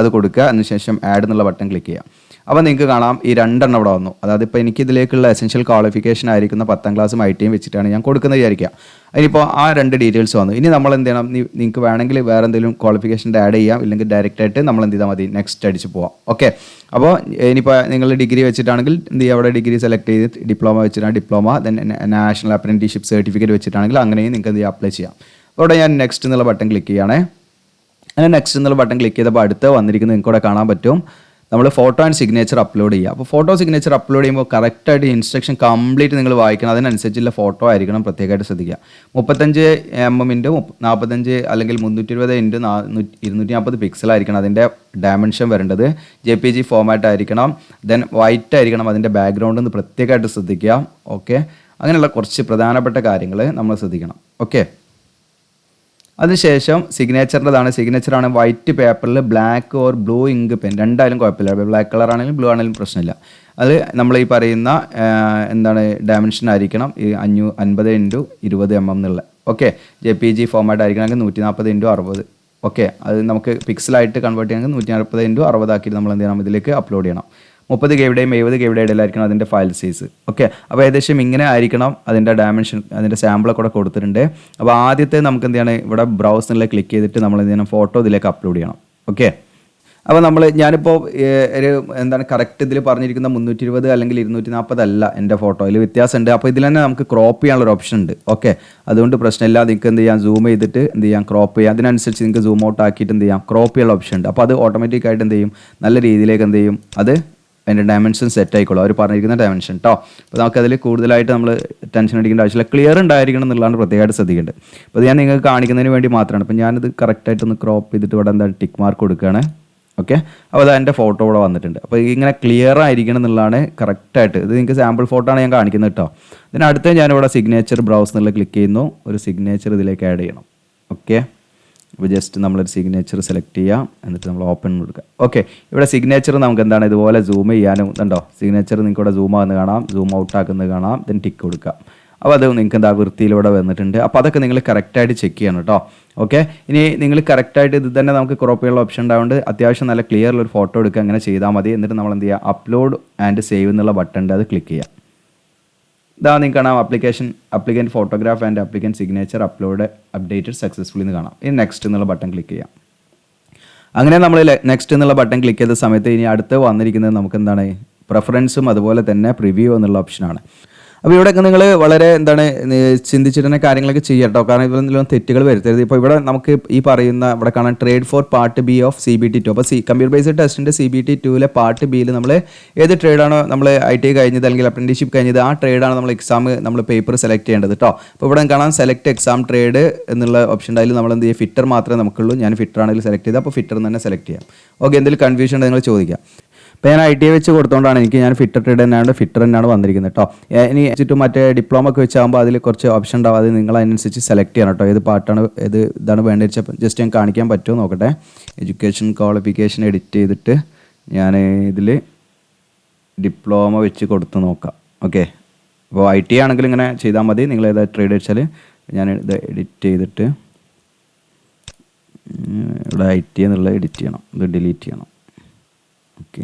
അത് കൊടുക്കുക. അതിനുശേഷം ആഡ് എന്നുള്ള ബട്ടൺ ക്ലിക്ക് ചെയ്യുക. അപ്പോൾ നിങ്ങൾക്ക് കാണാം ഈ 2 എണ്ണം ഇവിടെ വന്നു. അതായത് ഇപ്പോൾ എനിക്ക് ഇതിലേക്കുള്ള എസെൻഷ്യൽ ക്വാളിഫിക്കേഷൻ ആയിരിക്കുന്ന 10ാം ക്ലാസ്സും ITIയും വെച്ചിട്ടാണ് ഞാൻ കൊടുക്കുന്നത് വിചാരിക്കുക. അതിനിപ്പോൾ ആ 2 ഡീറ്റെയിൽസ് വന്നു. ഇനി നമ്മൾ എന്ത് ചെയ്യണം, നിങ്ങൾക്ക് വേണമെങ്കിൽ വേറെ എന്തെങ്കിലും ക്വാളിഫിക്കേഷൻ്റെ ആഡ് ചെയ്യാം, ഇല്ലെങ്കിൽ ഡയറക്റ്റായിട്ട് നമ്മൾ എന്ത് ചെയ്താൽ മതി, നെക്സ്റ്റ് അടിച്ച് പോവാം. ഓക്കെ, അപ്പോൾ ഇനിയിപ്പോൾ നിങ്ങൾ ഡിഗ്രി വെച്ചിട്ടാണെങ്കിൽ എന്ത് ചെയ്യുക, അവിടെ ഡിഗ്രി സെലക്ട് ചെയ്ത് ഡിപ്ലോമ വെച്ചിട്ടാണ് diploma, then national apprenticeship certificate വെച്ചിട്ടാണെങ്കിൽ അങ്ങനെയും നിങ്ങൾക്ക് എന്ത് ചെയ്യുക, അപ്ലൈ ചെയ്യാം. അപ്പോൾ ഇവിടെ ഞാൻ നെക്സ്റ്റ് എന്നുള്ള ബട്ടൺ ക്ലിക്ക് ചെയ്യുകയാണേ. അങ്ങനെ നെക്സ്റ്റ് എന്നുള്ള ബട്ടൺ ക്ലിക്ക് ചെയ്തപ്പോൾ അടുത്ത് വന്നിരിക്കുന്നത് നിങ്ങൾക്ക് ഇവിടെ കാണാൻ പറ്റും നമ്മൾ ഫോട്ടോ ആൻഡ് സിഗ്നേച്ചർ അപ്ലോഡ് ചെയ്യുക. അപ്പോൾ ഫോട്ടോ സിഗ്നേച്ചർ അപ്ലോഡ് ചെയ്യുമ്പോൾ കറക്റ്റായിട്ട് ഇൻസ്ട്രക്ഷൻ കംപ്ലീറ്റ് നിങ്ങൾ വായിക്കണം. അതിനനുസരിച്ചുള്ള ഫോട്ടോ ആയിരിക്കണം, പ്രത്യേകമായിട്ട് ശ്രദ്ധിക്കുക. 35 mm × 45 അല്ലെങ്കിൽ 320 × 240 പിക്സലായിരിക്കണം അതിൻ്റെ ഡയമെൻഷൻ വരേണ്ടത്. JPG ഫോമാറ്റ് ആയിരിക്കണം. ദെൻ വൈറ്റ് ആയിരിക്കണം അതിൻ്റെ ബാക്ക്ഗ്രൗണ്ട് എന്ന് പ്രത്യേകമായിട്ട് ശ്രദ്ധിക്കുക. ഓക്കെ, അങ്ങനെയുള്ള കുറച്ച് പ്രധാനപ്പെട്ട കാര്യങ്ങൾ നമ്മൾ ശ്രദ്ധിക്കണം. ഓക്കെ, അതിനുശേഷം സിഗ്നേച്ചറിൻ്റെതാണ്. സിഗ്നേച്ചറാണ് വൈറ്റ് പേപ്പറിൽ black or blue ink pen, രണ്ടായാലും കുഴപ്പമില്ല. ബ്ലാക്ക് കളർ ആണെങ്കിലും ബ്ലൂ ആണെങ്കിലും പ്രശ്നമില്ല. അത് നമ്മൾ ഈ പറയുന്ന ഡയമെൻഷൻ ആയിരിക്കണം 50 × 20 mm എന്നുള്ള. ഓക്കെ, JPG ഫോമാറ്റ് ആയിരിക്കണമെങ്കിൽ 140 × 60. ഓക്കെ, അത് നമുക്ക് പിക്സലായിട്ട് കൺവേർട്ട് ചെയ്യണമെങ്കിൽ 140 × 60 ആക്കിയിട്ട് നമ്മൾ എന്ത് ചെയ്യണം, ഇതിലേക്ക് അപ്ലോഡ് ചെയ്യണം. 30 KB 70 KB ഇടയിലായിരിക്കണം അതിൻ്റെ ഫയൽ സൈസ്. ഓക്കെ, അപ്പോൾ ഏകദേശം ഇങ്ങനെ ആയിരിക്കണം അതിൻ്റെ ഡയമെൻഷൻ. അതിൻ്റെ സാമ്പിളൊക്കെ കൂടെ കൊടുത്തിട്ടുണ്ട്. അപ്പോൾ ആദ്യത്തെ നമുക്ക് എന്ത് ചെയ്യണം, ഇവിടെ ബ്രൗസ് എന്നുള്ള ക്ലിക്ക് ചെയ്തിട്ട് നമ്മൾ എന്ത് ചെയ്യണം, ഫോട്ടോ ഇതിലേക്ക് അപ്ലോഡ് ചെയ്യണം. ഓക്കെ, അപ്പോൾ ഞാനിപ്പോൾ കറക്റ്റ് ഇതിൽ പറഞ്ഞിരിക്കുന്ന 320 അല്ലെങ്കിൽ 240 അല്ല എൻ്റെ ഫോട്ടോ, ഇതിൽ വ്യത്യാസമുണ്ട്. അപ്പോൾ ഇതിൽ തന്നെ നമുക്ക് ക്രോപ്പ് ചെയ്യാനുള്ളൊരു ഓപ്ഷൻ ഉണ്ട്. ഓക്കെ, അതുകൊണ്ട് പ്രശ്നമില്ല. നിങ്ങൾക്ക് എന്ത് ചെയ്യാം, സൂം ചെയ്തിട്ട് എന്ത് ചെയ്യാം, ക്രോപ്പ് ചെയ്യാം. അതിനനുസരിച്ച് നിങ്ങൾക്ക് സൂം ഔട്ട് ആക്കിയിട്ട് എന്ത് ചെയ്യാം, ക്രോപ്പ് ചെയ്യാനുള്ള ഓപ്ഷൻ ഉണ്ട്. അപ്പോൾ അത് ഓട്ടോമാറ്റിക്കായിട്ട് എന്ത് ചെയ്യും, നല്ല രീതിയിലേക്ക് എന്ത് ചെയ്യും, അത് അതിൻ്റെ ഡയമെൻഷൻ സെറ്റ് ആയിക്കോളും, അവർ പറഞ്ഞിരിക്കുന്ന ഡയമെൻഷൻ കേട്ടോ. അപ്പോൾ നമുക്കതിൽ കൂടുതലായിട്ട് നമ്മൾ ടെൻഷൻ അടിക്കേണ്ട ആവശ്യമില്ല. ക്ലിയർ ഉണ്ടായിരിക്കണം എന്നുള്ളതാണ് പ്രത്യേകമായിട്ട് ശ്രദ്ധിക്കേണ്ടത്. അപ്പോൾ ഞാൻ നിങ്ങൾക്ക് കാണിക്കുന്നതിന് വേണ്ടി മാത്രമാണ്. അപ്പോൾ ഞാനിത് കറക്റ്റായിട്ടൊന്ന് ക്രോപ്പ് ചെയ്തിട്ട് ഇവിടെ ടിക്ക് മാർക്ക് കൊടുക്കുകയാണ്. ഓക്കെ, അപ്പോൾ അത് എൻ്റെ ഫോട്ടോ ഇവിടെ വന്നിട്ടുണ്ട്. അപ്പോൾ ഇങ്ങനെ ക്ലിയർ ആയിരിക്കണം എന്നുള്ളതാണ് കറക്റ്റായിട്ട്. ഇത് നിങ്ങൾക്ക് സാമ്പിൾ ഫോട്ടോ ആണ് ഞാൻ കാണിക്കുന്നത് കേട്ടോ. ഇതിനടുത്ത് ഞാനിവിടെ സിഗ്നേച്ചർ ബ്രൗസ് എന്നുള്ള ക്ലിക്ക് ചെയ്യുന്നു. ഒരു സിഗ്നേച്ചർ ഇതിലേക്ക് ആഡ് ചെയ്യണം. ഓക്കെ, അപ്പോൾ ജസ്റ്റ് നമ്മളൊരു സിഗ്നേച്ചർ സെലക്ട് ചെയ്യാം, എന്നിട്ട് നമ്മൾ ഓപ്പൺ കൊടുക്കുക. ഓക്കെ, ഇവിടെ സിഗ്നേച്ചർ നമുക്ക് എന്താണ് ഇതുപോലെ സൂം ചെയ്യാനും ഉണ്ടോ, സിഗ്നേച്ചർ നിങ്ങൾക്ക് ഇവിടെ സൂം ആകുന്നത് കാണാം, സൂം ഔട്ട് ആക്കുന്നത് കാണാം. ദെൻ ടിക്ക് കൊടുക്കുക. അപ്പോൾ അത് നിങ്ങൾക്ക് എന്താ വൃത്തിയിലൂടെ വന്നിട്ടുണ്ട്. അപ്പോൾ അതൊക്കെ നിങ്ങൾ കറക്റ്റായിട്ട് ചെക്ക് ചെയ്യണം കേട്ടോ. ഓക്കെ, ഇനി നിങ്ങൾ കറക്റ്റായിട്ട് ഇത് തന്നെ നമുക്ക് ക്രോപ്പ് ചെയ്യാനുള്ള ഓപ്ഷൻ ഉണ്ടായതുകൊണ്ട് അത്യാവശ്യം നല്ല ക്ലിയറിലൊരു ഫോട്ടോ എടുക്കുക, അങ്ങനെ ചെയ്താൽ മതി. എന്നിട്ട് നമ്മൾ എന്ത് ചെയ്യുക, അപ്ലോഡ് ആൻഡ് സേവ് എന്നുള്ള ബട്ടൺ ഉണ്ട്, അത് ക്ലിക്ക് ചെയ്യുക. ഇതാ നിങ്ങൾക്ക് കാണാം, applicant photograph and applicant signature updated successfully എന്ന് കാണാം. ഇനി നെക്സ്റ്റ് എന്നുള്ള ബട്ടൺ ക്ലിക്ക് ചെയ്യാം. അങ്ങനെ നമ്മൾ നെക്സ്റ്റ് എന്നുള്ള ബട്ടൺ ക്ലിക്ക് ചെയ്ത സമയത്ത് ഇനി അടുത്ത് വന്നിരിക്കുന്നത് നമുക്ക് എന്താണ്, പ്രിഫറൻസും അതുപോലെ തന്നെ പ്രിവ്യൂ എന്നുള്ള ഓപ്ഷനാണ്. അപ്പോൾ ഇവിടെയൊക്കെ നിങ്ങൾ വളരെ ചിന്തിച്ചിട്ട് തന്നെ കാര്യങ്ങളൊക്കെ ചെയ്യാം കേട്ടോ. കാരണം ഇതിലൊന്നും തെറ്റുകൾ വരുത്തരുത്. ഇപ്പോൾ ഇവിടെ നമുക്ക് ഈ പറയുന്ന ഇവിടെ കാണാൻ trade four part B of CBT 2. അപ്പോൾ കമ്പ്യൂട്ടർ ബേസ്ഡ് ടെസ്റ്റിൻ്റെ CBT 2 പാർട്ട് ബിയിൽ നമ്മൾ ഏത് ട്രേഡാണോ നമ്മൾ ITI കഴിഞ്ഞത് അല്ലെങ്കിൽ അപ്രന്റീഷിപ്പ് കഴിഞ്ഞത്, ആ ട്രേഡാണ് നമ്മൾ എക്സാം നമ്മൾ പേപ്പർ സെലക്ട് ചെയ്യേണ്ടത് കേട്ടോ. അപ്പോൾ ഇവിടെ കാണാൻ സെലക്ട് എക്സാം ട്രേഡ് എന്നുള്ള ഓപ്ഷൻ അതിൽ നമ്മൾ എന്ത് ചെയ്യുക, ഫിറ്റർ മാത്രമേ നമുക്കുള്ളൂ. ഞാൻ ഫിറ്റർ ആണെങ്കിൽ സെലക്ട് ചെയ്ത്, അപ്പോൾ ഫിറ്റർ തന്നെ സെലക്ട് ചെയ്യാം. ഓക്കെ, എന്തെങ്കിലും കൺഫ്യൂഷൻ ഉണ്ടെങ്കിൽ നിങ്ങൾ ചോദിക്കാം. ഇപ്പോൾ ഞാൻ ITI വെച്ച് കൊടുത്തോണ്ടാണ് ഞാൻ ഫിറ്റർ ട്രേഡ് തന്നെയാണ് ഫിറ്റർ തന്നെയാണ് വന്നിരിക്കുന്നത് കേട്ടോ. ഇനി ചുറ്റും മറ്റേ ഡിപ്ലോമ ഒക്കെ വെച്ചാകുമ്പോൾ അതിൽ കുറച്ച് ഓപ്ഷൻ ഉണ്ടാവും, അത് നിങ്ങൾ അതിനനുസരിച്ച് സെലക്ട് ചെയ്യണം കേട്ടോ. ഏത് പാർട്ടാണ് ഇതാണ് വേണ്ടത് വെച്ചാൽ ജസ്റ്റ് ഞാൻ കാണിക്കാൻ പറ്റുമോ നോക്കട്ടെ. എഡ്യൂക്കേഷൻ ക്വാളിഫിക്കേഷൻ എഡിറ്റ് ചെയ്തിട്ട് ഞാൻ ഇതിൽ ഡിപ്ലോമ വെച്ച് കൊടുത്ത് നോക്കാം. ഓക്കെ, അപ്പോൾ ITI ആണെങ്കിൽ ഇങ്ങനെ ചെയ്താൽ മതി. നിങ്ങൾ ഏതാ ട്രേഡ് വെച്ചാൽ ഞാൻ ഇത് എഡിറ്റ് ചെയ്തിട്ട് ഇവിടെ ITI എന്നുള്ളത് എഡിറ്റ് ചെയ്യണം, ഇത് ഡിലീറ്റ് ചെയ്യണം. ഓക്കെ,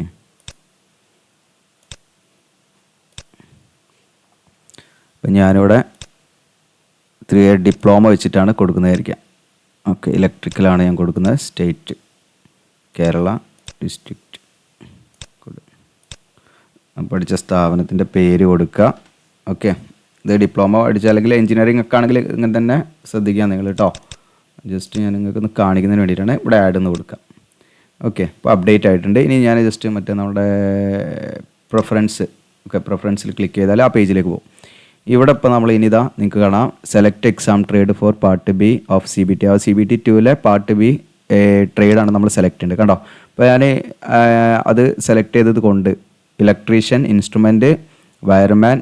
അപ്പം ഞാനിവിടെ 3 year ഡിപ്ലോമ വെച്ചിട്ടാണ് കൊടുക്കുന്നതായിരിക്കാം. ഓക്കെ, ഇലക്ട്രിക്കലാണ് ഞാൻ കൊടുക്കുന്നത്. സ്റ്റേറ്റ് കേരള, ഡിസ്ട്രിക്റ്റ് പഠിച്ച സ്ഥാപനത്തിൻ്റെ പേര് കൊടുക്കുക. ഓക്കെ, ഇത് ഡിപ്ലോമ പഠിച്ച അല്ലെങ്കിൽ എഞ്ചിനീയറിംഗ് ഒക്കെ ആണെങ്കിൽ ഇങ്ങനെ തന്നെ ശ്രദ്ധിക്കുക നിങ്ങൾ കേട്ടോ. ജസ്റ്റ് ഞാൻ നിങ്ങൾക്കൊന്ന് കാണിക്കുന്നതിന് വേണ്ടിയിട്ടാണ് ഇവിടെ ആഡ് എന്ന് കൊടുക്കുക. ഓക്കെ, ഇപ്പോൾ അപ്ഡേറ്റ് ആയിട്ടുണ്ട്. ഇനി ഞാൻ ജസ്റ്റ് മറ്റേ നമ്മുടെ പ്രിഫറൻസിൽ ക്ലിക്ക് ചെയ്താൽ ആ പേജിലേക്ക് പോകും. ഇവിടെ ഇപ്പോൾ നമ്മൾ ഇനിതാ നിങ്ങൾക്ക് കാണാം, select exam trade four part B of CBT. ആ CBT 2 പാർട്ട് ബി ട്രേഡാണ് നമ്മൾ സെലക്ട് ചെയ്യേണ്ടത് കണ്ടോ. അപ്പോൾ ഞാൻ അത് സെലക്ട് ചെയ്തത് കൊണ്ട് ഇലക്ട്രീഷ്യൻ, ഇൻസ്ട്രുമെൻറ്റ്, വയർമാൻ,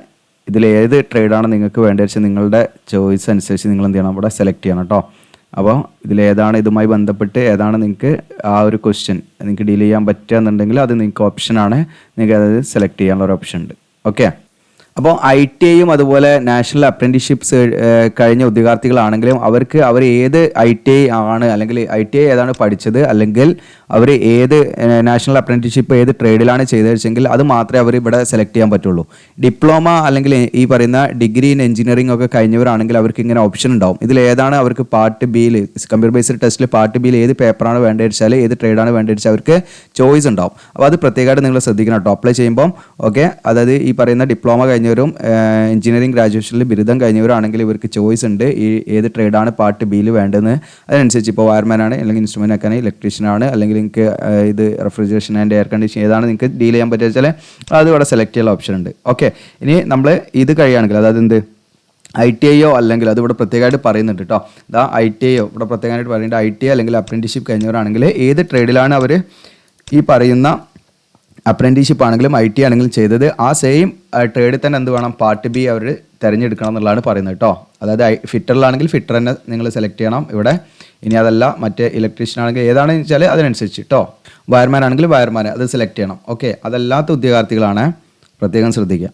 ഇതിലേത് ട്രേഡാണ് നിങ്ങൾക്ക് വേണ്ടത് വെച്ചാൽ നിങ്ങളുടെ ചോയ്സ് അനുസരിച്ച് നിങ്ങൾ എന്ത് ചെയ്യണം, ഇവിടെ സെലക്ട് ചെയ്യണം കേട്ടോ. അപ്പോൾ ഇതിലേതാണ് ഇതുമായി ബന്ധപ്പെട്ട് ഏതാണ് നിങ്ങൾക്ക് ആ ഒരു ക്വസ്റ്റ്യൻ നിങ്ങൾക്ക് ഡീൽ ചെയ്യാൻ പറ്റുക എന്നുണ്ടെങ്കിൽ അത് നിങ്ങൾക്ക് ഓപ്ഷനാണ്, നിങ്ങൾക്ക് അത് സെലക്ട് ചെയ്യാനുള്ള ഒരു ഓപ്ഷൻ ഉണ്ട്. ഓക്കെ, അപ്പോൾ ITIയും അതുപോലെ നാഷണൽ അപ്രന്റീസ്ഷിപ്സ് കഴിഞ്ഞ ഉദ്യോഗാർത്ഥികളാണെങ്കിലും അവർ ഏത് ITI ആണ് അല്ലെങ്കിൽ ITI ഏതാണ് പഠിച്ചത് അല്ലെങ്കിൽ അവർ ഏത് നാഷണൽ അപ്രന്റീസ്ഷിപ്പ് ഏത് ട്രേഡിലാണ് ചെയ്തത് വെച്ചെങ്കിൽ അത് മാത്രമേ അവർ ഇവിടെ സെലക്ട് ചെയ്യാൻ പറ്റുള്ളൂ. ഡിപ്ലോമ അല്ലെങ്കിൽ ഈ പറയുന്ന ഡിഗ്രി ഇൻ എഞ്ചിനീയറിംഗ് ഒക്കെ കഴിഞ്ഞവരാണെങ്കിൽ അവർക്ക് ഇങ്ങനെ ഓപ്ഷൻ ഉണ്ടാവും. ഇതിലേതാണ് അവർക്ക് പാർട്ട് ബിയിൽ കമ്പ്യൂട്ടർ ബേസ്ഡ് ടെസ്റ്റിൽ പാർട്ട് ബിയിൽ ഏത് പേപ്പറാണ് വേണ്ടത് വെച്ചാൽ ഏത് ട്രേഡാണ് വേണ്ടത് വെച്ചാൽ അവർക്ക് ചോയ്സ് ഉണ്ടാവും. അപ്പോൾ അത് പ്രത്യേകമായിട്ട് നിങ്ങൾ ശ്രദ്ധിക്കണം കേട്ടോ അപ്ലൈ ചെയ്യുമ്പോൾ. ഓക്കെ, അതായത് ഈ പറയുന്ന ഡിപ്ലോമ കഴിഞ്ഞ കഴിഞ്ഞവരും എഞ്ചിനീയറിംഗ് ഗ്രാജുവേഷനിൽ ബിരുദം കഴിഞ്ഞവരാണെങ്കിൽ ഇവർക്ക് ചോയ്സ് ഉണ്ട് ഈ ഏത് ട്രേഡാണ് പാർട്ട് ബിയിൽ വേണ്ടതെന്ന്. അതിനനുസരിച്ച് ഇപ്പോൾ വയർമാൻ ആണ്, അല്ലെങ്കിൽ ഇൻസ്ട്രുമെൻ്റ് മെക്കാനിക്, ഇലക്ട്രീഷ്യൻ ആണ്, അല്ലെങ്കിൽ നിങ്ങൾക്ക് ഇത് റെഫ്രിജറേഷൻ ആൻഡ് എയർ കണ്ടീഷൻ ഏതാണ് നിങ്ങൾക്ക് ഡീൽ ചെയ്യാൻ പറ്റുക വെച്ചാൽ അത് ഇവിടെ സെലക്ട് ചെയ്യാനുള്ള ഓപ്ഷൻ ഉണ്ട്. ഓക്കെ, ഇനി നമ്മൾ ഇത് കഴിയുകയാണെങ്കിൽ അതായത് എന്ത് ITIയോ അല്ലെങ്കിൽ അത് ഇവിടെ പ്രത്യേകമായിട്ട് പറയുന്നുണ്ട് കേട്ടോ. ITIയോ ഇവിടെ പ്രത്യേകമായിട്ട് പറയുന്നുണ്ട്. ITI അല്ലെങ്കിൽ അപ്രന്റീഷിപ്പ് കഴിഞ്ഞവരാണെങ്കിൽ ഏത് ട്രേഡിലാണ് അവർ ഈ പറയുന്ന അപ്രന്റീഷിപ്പ് ആണെങ്കിലും IT ആണെങ്കിലും ചെയ്തത് ആ സെയിം ട്രേഡിൽ തന്നെ എന്ത് വേണം, പാർട്ട് ബി അവർ തിരഞ്ഞെടുക്കണം എന്നുള്ളതാണ് പറയുന്നത് കേട്ടോ. അതായത് ഫിറ്ററിലാണെങ്കിൽ ഫിറ്റർ തന്നെ നിങ്ങൾ സെലക്ട് ചെയ്യണം ഇവിടെ. ഇനി അതല്ല മറ്റേ ഇലക്ട്രീഷ്യൻ ആണെങ്കിൽ ഏതാണെന്ന് വെച്ചാൽ അതിനനുസരിച്ച് കേട്ടോ. വയർമാൻ ആണെങ്കിൽ വയർമാൻ അത് സെലക്ട് ചെയ്യണം. ഓക്കെ, അതല്ലാത്ത ഉദ്യോഗാർത്ഥികളാണ്, പ്രത്യേകം ശ്രദ്ധിക്കുക.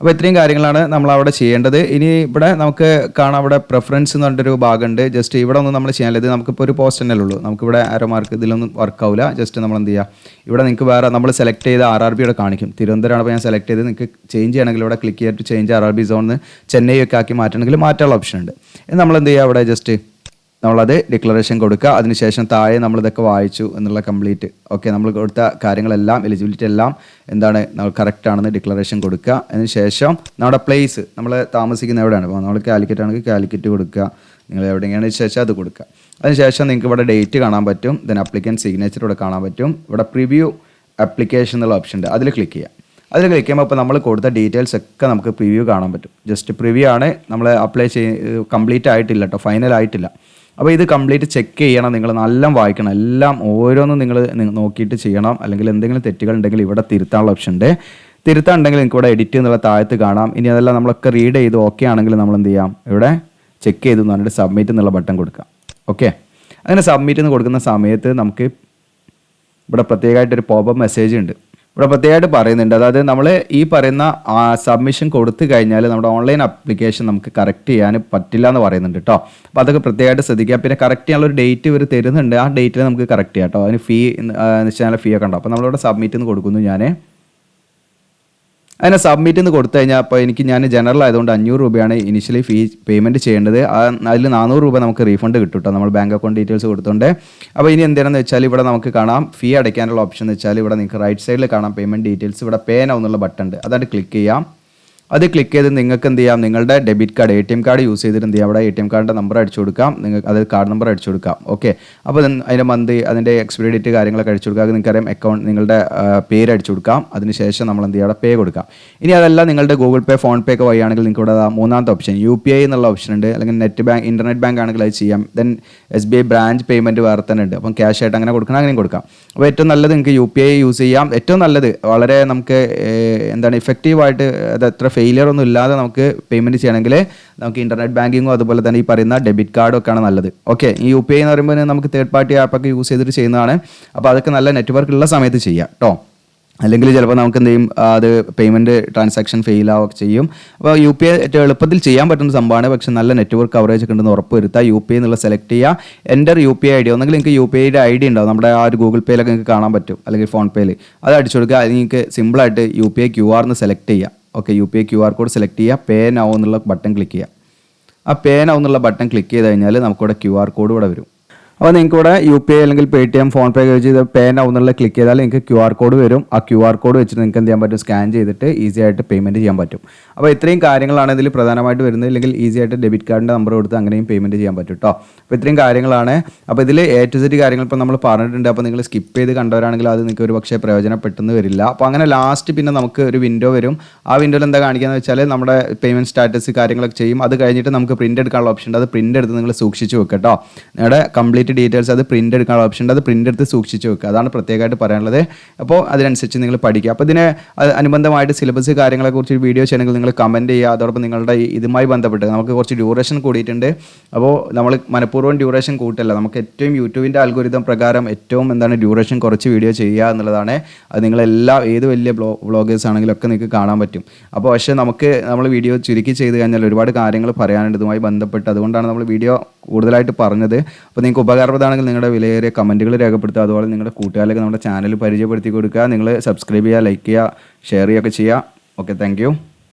അപ്പോൾ ഇത്രയും കാര്യങ്ങളാണ് നമ്മൾ അവിടെ ചെയ്യേണ്ടത്. ഇനി ഇവിടെ നമുക്ക് കാണാം, ഇവിടെ പ്രിഫറൻസ് എന്ന് പറഞ്ഞൊരു ഭാഗമുണ്ട്. ജസ്റ്റ് ഇവിടെ ഒന്നും നമ്മൾ ചെയ്യാനില്ല, ഇത് നമുക്കിപ്പോൾ ഒരു പോസ്റ്റ് തന്നെ ഉള്ളൂ. നമുക്കിവിടെ ആരോ മാർക്ക് ഇതിലൊന്നും വർക്കാവില്ല. ജസ്റ്റ് നമ്മൾ എന്ത് ചെയ്യുക, ഇവിടെ നിങ്ങൾക്ക് വേറെ നമ്മൾ സെലക്ട് ചെയ്ത RRB ഇവിടെ കാണിക്കും. തിരുവനന്തപുരമാണ് ഇപ്പോൾ ഞാൻ സെലക്ട് ചെയ്ത്. നിങ്ങൾക്ക് ചേഞ്ച് ചെയ്യണമെങ്കിൽ ഇവിടെ ക്ലിക്ക് ചെയ്തിട്ട് ചേഞ്ച് RRB സോണിന്ന് ചെന്നൈ ഒക്കെ ആക്കി മാറ്റണമെങ്കിൽ മാറ്റാനുള്ള ഓപ്ഷൻ ഉണ്ട്. നമ്മൾ എന്ത് ചെയ്യുക, അവിടെ ജസ്റ്റ് നമ്മളത് ഡിക്ലറേഷൻ കൊടുക്കുക. അതിനുശേഷം താഴെ നമ്മളിതൊക്കെ വായിച്ചു എന്നുള്ള കംപ്ലീറ്റ് ഓക്കെ, നമ്മൾ കൊടുത്ത കാര്യങ്ങളെല്ലാം എലിജിബിലിറ്റി എല്ലാം എന്താണ് നമ്മൾ കറക്റ്റ് ആണെന്ന് ഡിക്ലറേഷൻ കൊടുക്കുക. അതിനുശേഷം നമ്മുടെ പ്ലേസ് നമ്മൾ താമസിക്കുന്ന എവിടെയാണ്, ഇപ്പോൾ നമ്മൾ കാലിക്കറ്റ് ആണെങ്കിൽ കാലിക്കറ്റ് കൊടുക്കുക. നിങ്ങൾ എവിടെയാണ് ശേഷം അത് കൊടുക്കുക. അതിനുശേഷം നിങ്ങൾക്ക് ഇവിടെ ഡേറ്റ് കാണാൻ പറ്റും. ദെൻ അപ്ലിക്കൻറ്റ് സിഗ്നേച്ചർ ഇവിടെ കാണാൻ പറ്റും. ഇവിടെ പ്രിവ്യൂ ആപ്ലിക്കേഷൻ എന്നുള്ള ഓപ്ഷൻ ഉണ്ട്, അതിൽ ക്ലിക്ക് ചെയ്യുക. അതിൽ ക്ലിക്ക് ചെയ്യുമ്പോൾ ഇപ്പോൾ നമ്മൾ കൊടുത്ത ഡീറ്റെയിൽസ് ഒക്കെ നമുക്ക് പ്രിവ്യൂ കാണാൻ പറ്റും. ജസ്റ്റ് പ്രിവ്യൂ ആണ്, നമ്മൾ അപ്ലൈ കംപ്ലീറ്റ് ആയിട്ടില്ല കേട്ടോ, ഫൈനൽ ആയിട്ടില്ല. അപ്പോൾ ഇത് കംപ്ലീറ്റ് ചെക്ക് ചെയ്യണം, നിങ്ങൾ നല്ല വായിക്കണം, എല്ലാം ഓരോന്നും നിങ്ങൾ നോക്കിയിട്ട് ചെയ്യണം. അല്ലെങ്കിൽ എന്തെങ്കിലും തെറ്റുകൾ ഉണ്ടെങ്കിൽ ഇവിടെ തിരുത്താനുള്ള ഓപ്ഷൻ ഉണ്ട്. തിരുത്താനുണ്ടെങ്കിൽ നിങ്ങൾക്ക് ഇവിടെ എഡിറ്റ് എന്നുള്ള താഴത്ത് കാണാം. ഇനി അതെല്ലാം നമ്മളൊക്കെ റീഡ് ചെയ്ത് ഓക്കെ ആണെങ്കിൽ നമ്മൾ എന്ത് ചെയ്യാം, ഇവിടെ ചെക്ക് ചെയ്തു എന്ന് പറഞ്ഞിട്ട് സബ്മിറ്റ് എന്നുള്ള ബട്ടൺ കൊടുക്കാം. ഓക്കെ, അങ്ങനെ സബ്മിറ്റ് എന്ന് കൊടുക്കുന്ന സമയത്ത് നമുക്ക് ഇവിടെ പ്രത്യേകമായിട്ടൊരു പോപ്പപ്പ് മെസ്സേജ് ഉണ്ട്. ഇവിടെ പ്രത്യേകമായിട്ട് പറയുന്നുണ്ട്, അതായത് നമ്മൾ ഈ പറയുന്ന സബ്മിഷൻ കൊടുത്തു കഴിഞ്ഞാൽ നമ്മുടെ ഓൺലൈൻ ആപ്ലിക്കേഷൻ നമുക്ക് കറക്റ്റ് ചെയ്യാൻ പറ്റില്ല എന്ന് പറയുന്നുണ്ട് കേട്ടോ. അപ്പോൾ അതൊക്കെ പ്രത്യേകമായിട്ട് ശ്രദ്ധിക്കുക. പിന്നെ കറക്റ്റ് ചെയ്യാനുള്ള ഒരു ഡേറ്റ് ഇവർ തരുന്നുണ്ട്, ആ ഡേറ്റിൽ നമുക്ക് കറക്റ്റ് ചെയ്യാം കേട്ടോ. അതിന് ഫീ നിശ്ചയ ഫീ ഒക്കെ ഉണ്ടാവും. അപ്പോൾ നമ്മളിവിടെ സബ്മിറ്റ് എന്ന് കൊടുക്കുന്നു. ഞാൻ അതിനെ സബ്മിറ്റ് എന്ന് കൊടുത്തു കഴിഞ്ഞാൽ അപ്പോൾ ഞാൻ ജനറൽ ആയതുകൊണ്ട് 500 രൂപയാണ് ഇനിഷ്യലി ഫീ പേയ്മെൻറ്റ് ചെയ്യേണ്ടത്. അതിൽ 400 രൂപ നമുക്ക് റീഫണ്ട് കിട്ടും കേട്ടോ, നമ്മൾ ബാങ്ക് അക്കൗണ്ട് ഡീറ്റെയിൽസ് കൊടുത്തുകൊണ്ട്. അപ്പോൾ ഇനി എന്താണെന്ന് വെച്ചാൽ ഇവിടെ നമുക്ക് കാണാം ഫീ അടയ്ക്കാനുള്ള ഓപ്ഷൻ എന്ന് വെച്ചാൽ ഇവിടെ നിങ്ങൾക്ക് റൈറ്റ് സൈഡിൽ കാണാം പേയ്മെൻറ്റ് ഡീറ്റെയിൽസ്. ഇവിടെ പേ നൗ എന്നുള്ള ബട്ടൺ ഉണ്ട്, അതായിട്ട് ക്ലിക്ക് ചെയ്യാം. അത് ക്ലിക്ക് ചെയ്ത് നിങ്ങൾക്ക് എന്ത് ചെയ്യാം, നിങ്ങളുടെ debit card ATM card use ചെയ്തിട്ട് എന്ത് ചെയ്യാം, അവിടെ ATM കാർഡിൻ്റെ നമ്പർ അടിച്ചു കൊടുക്കാം. നിങ്ങൾക്ക് അത് കാർഡ് നമ്പർ അടിച്ചു കൊടുക്കാം. ഓക്കെ, അപ്പോൾ അതിൻ്റെ മന്ത് അതിൻ്റെ എക്സ്പയറി ഡേറ്റ് കാര്യങ്ങളൊക്കെ അടിച്ചു കൊടുക്കുക. അത് നിങ്ങൾക്കറിയാം അക്കൗണ്ട് നിങ്ങളുടെ പേര് അടിച്ചു കൊടുക്കാം. അതിനുശേഷം നമ്മൾ എന്ത് ചെയ്യുക, അവിടെ പേ കൊടുക്കാം. ഇനി അതല്ല നിങ്ങളുടെ ഗൂഗിൾ പേ ഫോൺ പേ ഒക്കെ വഴിയാണെങ്കിൽ നിങ്ങൾക്ക് ഇവിടെ മൂന്നാമത്തെ ഓപ്ഷൻ UPI എന്നുള്ള ഓപ്ഷൻ ഉണ്ട്. അല്ലെങ്കിൽ നെറ്റ് ബാങ്ക് ഇൻ്റർനെറ്റ് ബാങ്ക് ആണെങ്കിൽ അത് ചെയ്യാം. ദെൻ SBI ബ്രാഞ്ച് പേയ്മെൻറ്റ് വേറെ തന്നെ ഉണ്ട്. അപ്പം ക്യാഷ് ആയിട്ട് അങ്ങനെ കൊടുക്കണം, അങ്ങനെയും കൊടുക്കാം. അപ്പോൾ ഏറ്റവും നല്ലത് നിങ്ങൾക്ക് UPI യൂസ് ചെയ്യാം. ഏറ്റവും നല്ലത് വളരെ നമുക്ക് എന്താണ് ഇഫക്റ്റീവായിട്ട് അത് എത്ര ഫെയിലിയർ ഒന്നും ഇല്ലാതെ നമുക്ക് പേയ്മെൻറ്റ് ചെയ്യണമെങ്കിൽ നമുക്ക് ഇൻ്റർനെറ്റ് ബാങ്കിങ്ങോ അതുപോലെ തന്നെ ഈ പറയുന്ന ഡെബിറ്റ് കാർഡും ഒക്കെയാണ് നല്ലത്. ഓക്കെ, ഈ UPI എന്ന് പറയുമ്പോൾ നമുക്ക് തേർഡ് പാർട്ടി ആപ്പൊക്കെ യൂസ് ചെയ്തിട്ട് ചെയ്യുന്നതാണ്. അപ്പോൾ അതൊക്കെ നല്ല നെറ്റ്വർക്ക് ഉള്ള സമയത്ത് ചെയ്യാം കേട്ടോ. അല്ലെങ്കിൽ ചിലപ്പോൾ നമുക്ക് എന്ത് ചെയ്യും, അത് പേയ്മെൻറ്റ് ട്രാൻസാക്ഷൻ ഫെയിൽ ആവുകയൊക്കെ ചെയ്യും. അപ്പോൾ UPI ഏറ്റവും എളുപ്പത്തിൽ ചെയ്യാൻ പറ്റുന്ന സംഭവമാണ്. പക്ഷേ നല്ല നെറ്റ്വർക്ക് കവറേജ് ഒക്കെ ഉണ്ടെന്ന് ഉറപ്പ് വരുത്തുക. UPI എന്നുള്ള സെലക്ട് ചെയ്യുക. എൻ്റർ UPI ID, ഒന്നെങ്കിൽ നിങ്ങൾക്ക് UPIയുടെ ID ഉണ്ടാവും, നമ്മുടെ ആ ഒരു ഗൂഗിൾ പേയിലൊക്കെ നിങ്ങൾക്ക് കാണാൻ പറ്റും, അല്ലെങ്കിൽ ഫോൺ പേയിൽ അത് അടിച്ചു കൊടുക്കുക. അത് നിങ്ങൾക്ക് സിമ്പിളായിട്ട് UPI QR എന്ന് സെലക്ട് ചെയ്യുക. Okay, UPI QR code select ചെയ്യുക. പേ നൗ എന്നുള്ള ബട്ടൺ ക്ലിക്ക് ചെയ്യുക. ആ പേ നൗ എന്നുള്ള ബട്ടൺ ക്ലിക്ക് ചെയ്ത് കഴിഞ്ഞാൽ നമുക്കിവിടെ QR കോഡ് ഇവിടെ വരും. അപ്പോൾ നിങ്ങൾക്ക് ഇവിടെ UPI അല്ലെങ്കിൽ Paytm ഫോൺ പേ യൂസ് ചെയ്ത് പേ നൗ എന്നുള്ള ക്ലിക്ക് ചെയ്താൽ നിങ്ങൾക്ക് QR കോഡ് വരും. ആ QR കോഡ് വെച്ചിട്ട് നിങ്ങൾക്ക് എന്ത് ചെയ്യാൻ പറ്റും, സ്കാൻ ചെയ്തിട്ട് ഈസി ആയിട്ട് പേയ്മെൻറ്റ് ചെയ്യാൻ പറ്റും. അപ്പോൾ ഇത്രയും കാര്യങ്ങളാണ് ഇതിൽ പ്രധാനമായിട്ട് വരുന്നത്. അല്ലെങ്കിൽ ഈസി ആയിട്ട് ഡെബിറ്റ് കാർഡിൻ്റെ നമ്പർ കൊടുത്ത് അങ്ങനെയും പേയ്മെൻറ്റ് ചെയ്യാൻ പറ്റും കേട്ടോ. അപ്പോൾ ഇത്രയും കാര്യങ്ങളാണ്. അപ്പോൾ ഇതിൽ A to Z കാര്യങ്ങൾ ഇപ്പോൾ നമ്മൾ പറഞ്ഞിട്ടുണ്ട്. അപ്പോൾ നിങ്ങൾ സ്കിപ്പ് ചെയ്ത് കണ്ടവരാണെങ്കിൽ അത് നിങ്ങൾക്ക് ഒരു പക്ഷേ പ്രയോജനപ്പെട്ടെന്ന് വരില്ല. അപ്പോൾ അങ്ങനെ ലാസ്റ്റ് പിന്നെ നമുക്ക് ഒരു വിൻഡോ വരും. ആ വിൻഡോയിൽ എന്താ കാണിക്കുകയെന്ന് വെച്ചാൽ നമ്മുടെ പേയ്മെൻറ്റ് സ്റ്റാറ്റസ് കാര്യങ്ങളൊക്കെ ചെയ്യും. അത് കഴിഞ്ഞിട്ട് നമുക്ക് പ്രിൻ്റ് എടുക്കാനുള്ള ഓപ്ഷൻ ഉണ്ട്. അത് പ്രിൻ്റ് എടുത്ത് നിങ്ങൾ സൂക്ഷിച്ച് വെക്കുക കേട്ടോ. നിങ്ങളുടെ കംപ്ലീറ്റ് ഡീറ്റെയിൽസ് അത് പ്രിൻ്റ് എടുക്കാനുള്ള ഓപ്ഷൻ ഉണ്ട്. അത് പ്രിൻ്റ് എടുത്ത് സൂക്ഷിച്ച് വെക്കുക. അതാണ് പ്രത്യേകമായിട്ട് പറയാനുള്ളത്. അപ്പോൾ അതിനനുസരിച്ച് നിങ്ങൾ പഠിക്കുക. അപ്പോൾ ഇതിന് അനുബന്ധമായിട്ട് സിലബസ് കാര്യങ്ങളെക്കുറിച്ച് വീഡിയോ ചെയ്യണമെങ്കിൽ നിങ്ങൾ കമൻറ്റ് ചെയ്യുക. അതോടൊപ്പം നിങ്ങളുടെ ഇതുമായി ബന്ധപ്പെട്ട് നമുക്ക് കുറച്ച് ഡ്യൂറേഷൻ കൂടിയിട്ടുണ്ട്. അപ്പോൾ നമ്മൾ മനഃപൂർവ്വം ഡ്യൂറേഷൻ കൂട്ടല്ല, നമുക്ക് ഏറ്റവും യൂട്യൂബിൻ്റെ അൽഗോരിതം പ്രകാരം ഏറ്റവും ഡ്യൂറേഷൻ കുറച്ച് വീഡിയോ ചെയ്യുക എന്നുള്ളതാണ്. അത് നിങ്ങളെല്ലാം ഏത് വലിയ വ്ളോഗേഴ്സ് ആണെങ്കിലും ഒക്കെ നിങ്ങൾക്ക് കാണാൻ പറ്റും. അപ്പോൾ പക്ഷേ നമ്മൾ വീഡിയോ ചുരുക്കി ചെയ്ത് കഴിഞ്ഞാൽ ഒരുപാട് കാര്യങ്ങൾ പറയാനുണ്ട് ഇതുമായി ബന്ധപ്പെട്ട്. അതുകൊണ്ടാണ് നമ്മൾ വീഡിയോ കൂടുതലായിട്ട് പറഞ്ഞത്. അപ്പോൾ നിങ്ങൾക്ക് ഉപകാരപ്രദമാണെങ്കിൽ നിങ്ങളുടെ വിലയേറിയ കമൻറ്റുകൾ രേഖപ്പെടുത്തുക. അതുപോലെ നിങ്ങളുടെ കൂട്ടുകാരിലേക്ക് നമ്മുടെ ചാനൽ പരിചയപ്പെടുത്തി കൊടുക്കുക. നിങ്ങൾ സബ്സ്ക്രൈബ് ചെയ്യുക, ലൈക്ക് ചെയ്യുക, ഷെയർ ചെയ്യുകയൊക്കെ ചെയ്യുക. Okay, thank you.